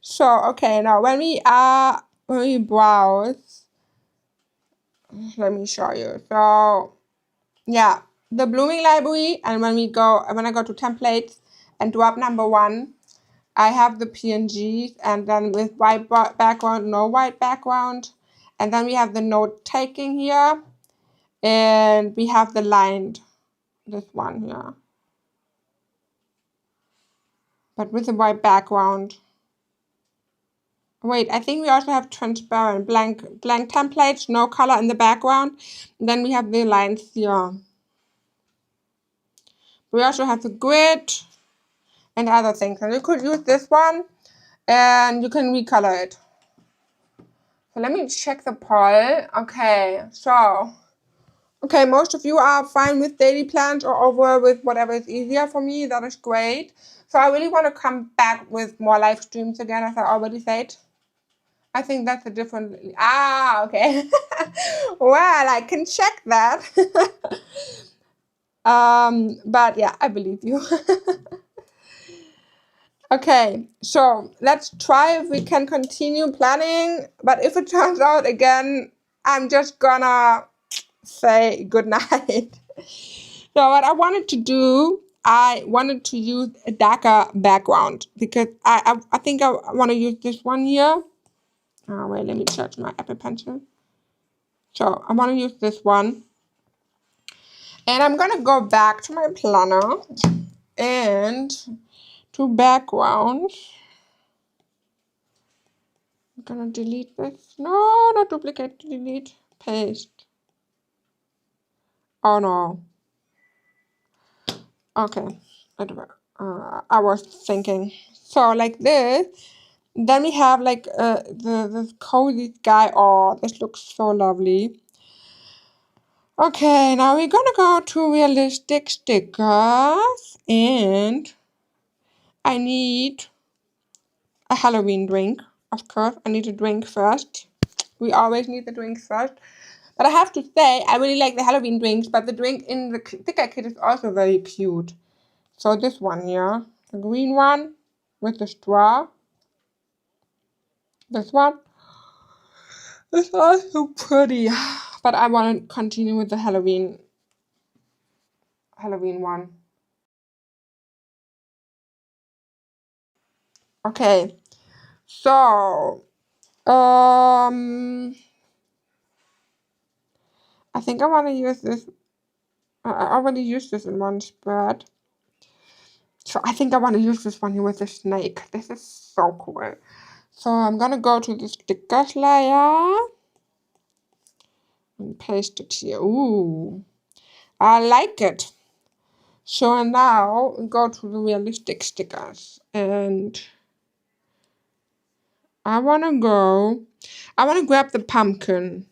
So okay, now when we browse, let me show you. So yeah, the Blooming Library, and when I go to templates and drop number 1, I have the PNGs, and then with white background, no white background, and then we have the note taking here, and we have the lined, this one here, but with a white background. Wait, I think we also have transparent, blank templates, no color in the background. And then we have the lines here. We also have the grid and other things. And you could use this one, and you can recolor it. So let me check the poll. Okay, so okay, most of you are fine with daily plans or over with whatever is easier for me. That is great. So I really want to come back with more live streams again, as I already said. I think that's a different... okay. Well, I can check that. But yeah, I believe you. Okay, so let's try if we can continue planning. But if it turns out again, I'm just gonna say good night. So what I wanted to do, I wanted to use a darker background because I think I want to use this one here. Oh, wait, let me search my Apple Pencil. So I want to use this one. And I'm going to go back to my planner and to background. I'm going to delete this. No, not duplicate, delete, paste. Oh, no. Okay. I was thinking. So like this. Then we have like this cozy sky. Oh, this looks so lovely. Okay, now we're gonna go to realistic stickers, and I need a Halloween drink. Of course, I need a drink first. We always need the drinks first. But I have to say, I really like the Halloween drinks, but the drink in the sticker kit is also very cute. So this one here, the green one with the straw. This one. It's also pretty, but I want to continue with the Halloween one. Okay, so I think I want to use this. I already used this in one spread, so I think I want to use this one here with the snake. This is so cool. So I'm gonna go to the stickers layer and paste it here. Ooh, I like it. So now go to the realistic stickers, and I want to grab the pumpkin.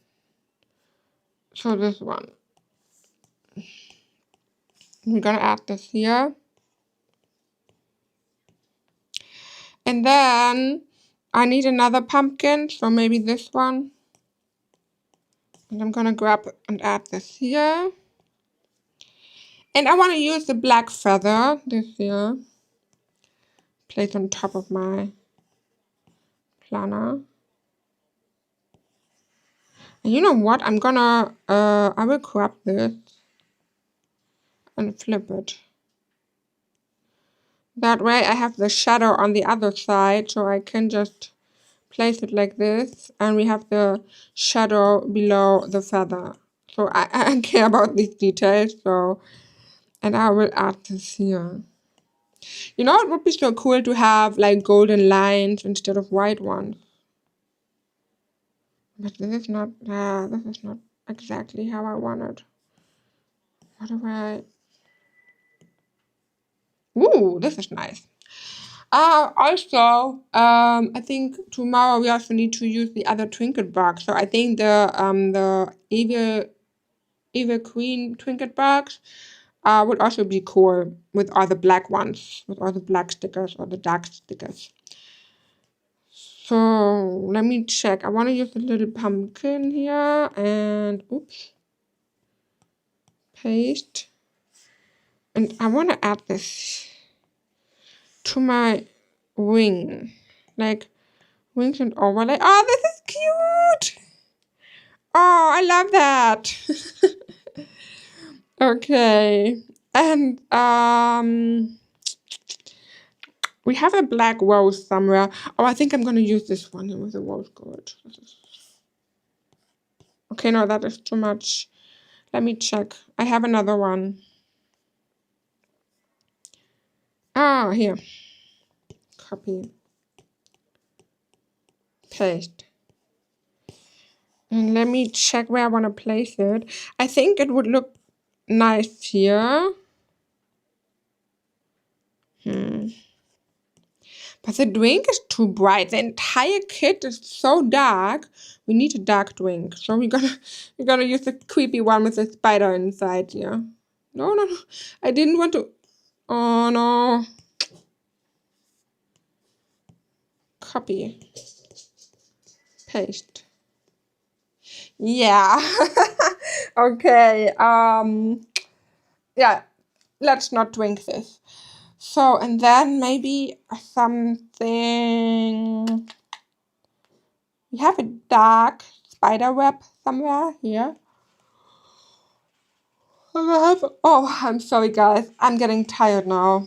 So this one. We're going to add this here. And then I need another pumpkin. So maybe this one. And I'm going to grab and add this here. And I want to use the black feather, this here. Place on top of my planner. And you know what? I'm gonna, I will grab this and flip it. That way I have the shadow on the other side, so I can just place it like this, and we have the shadow below the feather. So I care about these details, so, and I will add this here. You know, it would be so cool to have like golden lines instead of white ones. But this is not exactly how I want it. What do I... Ooh, this is nice. Also, I think tomorrow we also need to use the other trinket box. So I think the evil queen trinket box would also be cool with all the black ones, with all the black stickers or the dark stickers. So let me check. I want to use a little pumpkin here and oops, paste. And I want to add this to my wing, like wings and overlay. Oh, this is cute. Oh, I love that. Okay, and we have a black rose somewhere. Oh, I think I'm gonna use this one with the rose gold. Okay, no, that is too much. Let me check. I have another one. Ah, here. Copy. Paste. And let me check where I want to place it. I think it would look nice here. But the drink is too bright. The entire kit is so dark. We need a dark drink. So we're gonna use the creepy one with the spider inside here. No, no, no. I didn't want to. Oh no. Copy. Paste. Yeah. Okay. Yeah. Let's not drink this. So, and then maybe something. We have a dark spider web somewhere here. Oh, I'm sorry, guys. I'm getting tired now.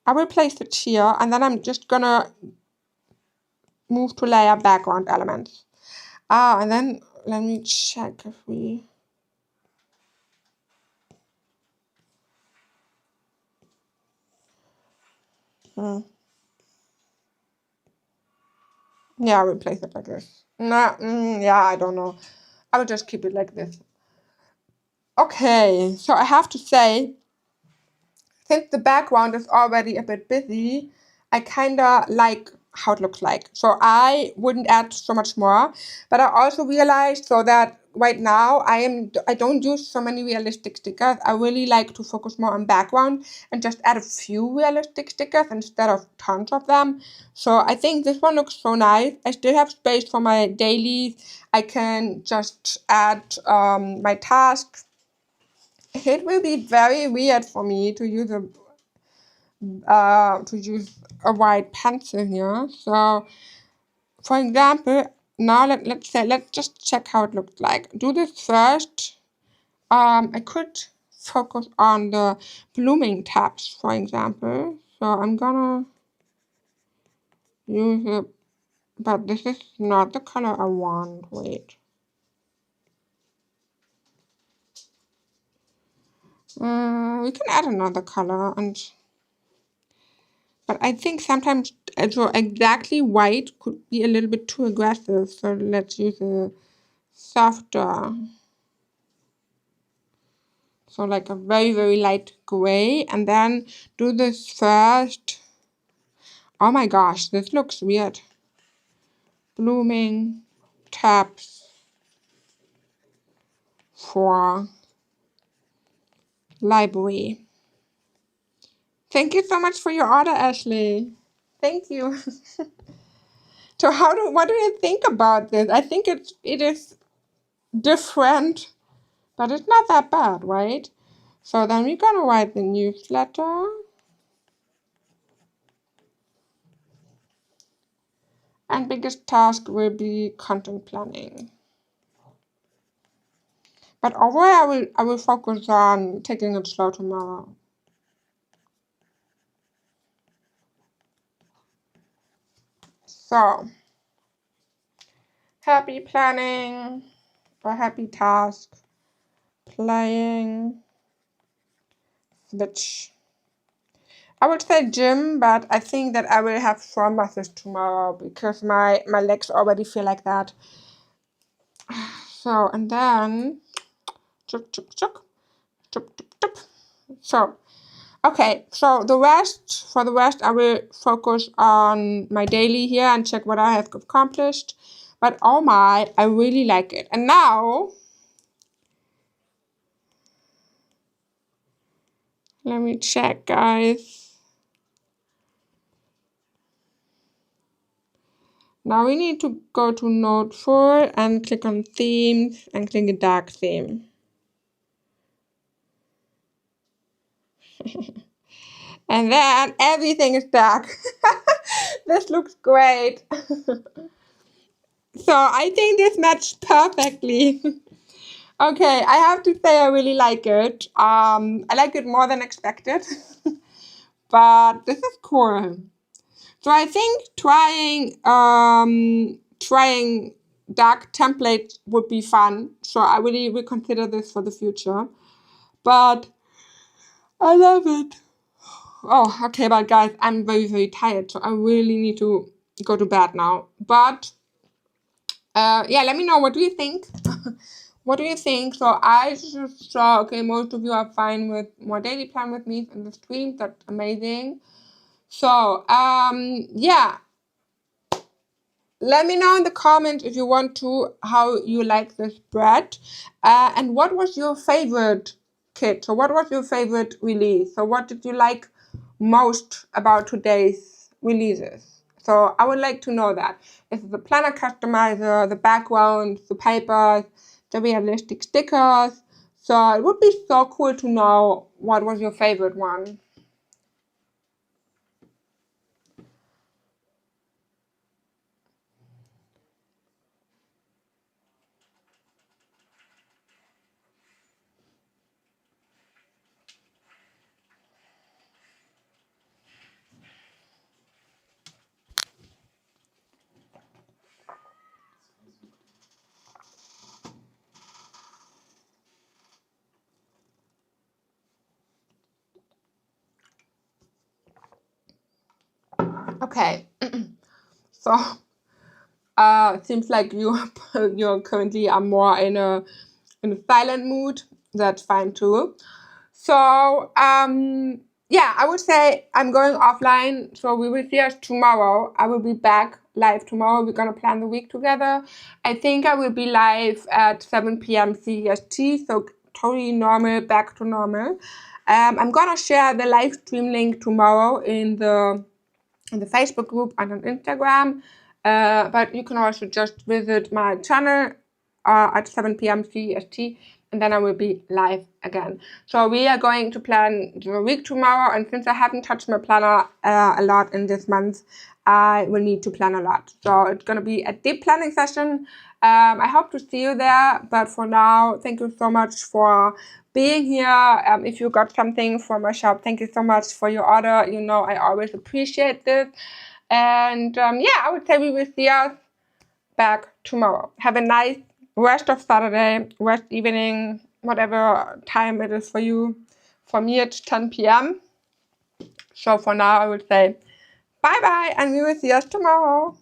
I will place it here, and then I'm just gonna move to layer background elements. And then let me check if we. Yeah, I will place it like this. Nah, yeah, I don't know. I will just keep it like this. Okay, so I have to say, since the background is already a bit busy, I kinda like how it looks like. So I wouldn't add so much more, but I also realized so that right now I don't use so many realistic stickers. I really like to focus more on background and just add a few realistic stickers instead of tons of them. So I think this one looks so nice. I still have space for my dailies. I can just add my tasks. It will be very weird for me to use a white pencil here. So, for example, now let's just check how it looks like. Do this first. I could focus on the blooming tabs, for example. So I'm gonna use it, but this is not the color I want. Wait. We can add another color but I think sometimes so exactly white could be a little bit too aggressive. So let's use a softer. So like a very, very light gray. And then do this first. Oh my gosh, this looks weird. Blooming tabs for library. Thank you so much for your order, Ashley. Thank you. So what do you think about this? I think it is different, but it's not that bad, right? So then we're gonna write the newsletter. And biggest task will be content planning. But overall, I will focus on taking it slow tomorrow. So, happy planning or happy task, playing, switch. I would say gym, but I think that I will have sore muscles tomorrow because my legs already feel like that. So, and then, chuk, chuk, chuk, chuk, chuk, chuk. So, Okay, so for the rest, I will focus on my daily here and check what I have accomplished. But oh my, I really like it. And now, let me check, guys. Now we need to go to Node 4 and click on themes and click a dark theme. And then everything is dark. This looks great. So I think this matched perfectly. Okay, I have to say I really like it. I like it more than expected. But this is cool. So I think trying dark templates would be fun. So I really will consider this for the future. But I love it. Oh, okay, but guys, I'm very, very tired, so I really need to go to bed now. But yeah, let me know, what do you think? What do you think? So I just saw, okay, most of you are fine with more daily plan with me in the stream. That's amazing. So yeah, let me know in the comments if you want to, how you like this bread, and what was your favorite kit? So what was your favorite release? So what did you like most about today's releases? So I would like to know that. Is it the planner customizer, the background, the papers, the realistic stickers? So it would be so cool to know what was your favorite one. Okay, so it seems like you're currently are more in a silent mood. That's fine too. So yeah, I would say I'm going offline. So we will see us tomorrow. I will be back live tomorrow. We're gonna plan the week together. I think I will be live at 7 p.m. CEST. So totally normal, back to normal. I'm gonna share the live stream link tomorrow in the Facebook group and on Instagram. But you can also just visit my channel at 7 p.m. CEST, and then I will be live again. So we are going to plan the week tomorrow, and since I haven't touched my planner a lot in this month, I will need to plan a lot. So it's going to be a deep planning session. I hope to see you there, but for now, thank you so much for being here. If you got something from my shop, thank you so much for your order. You know, I always appreciate this. And yeah, I would say we will see us back tomorrow. Have a nice rest of Saturday, rest evening, whatever time it is for you. For me, it's 10 p.m. So for now, I would say bye-bye, and we will see us tomorrow.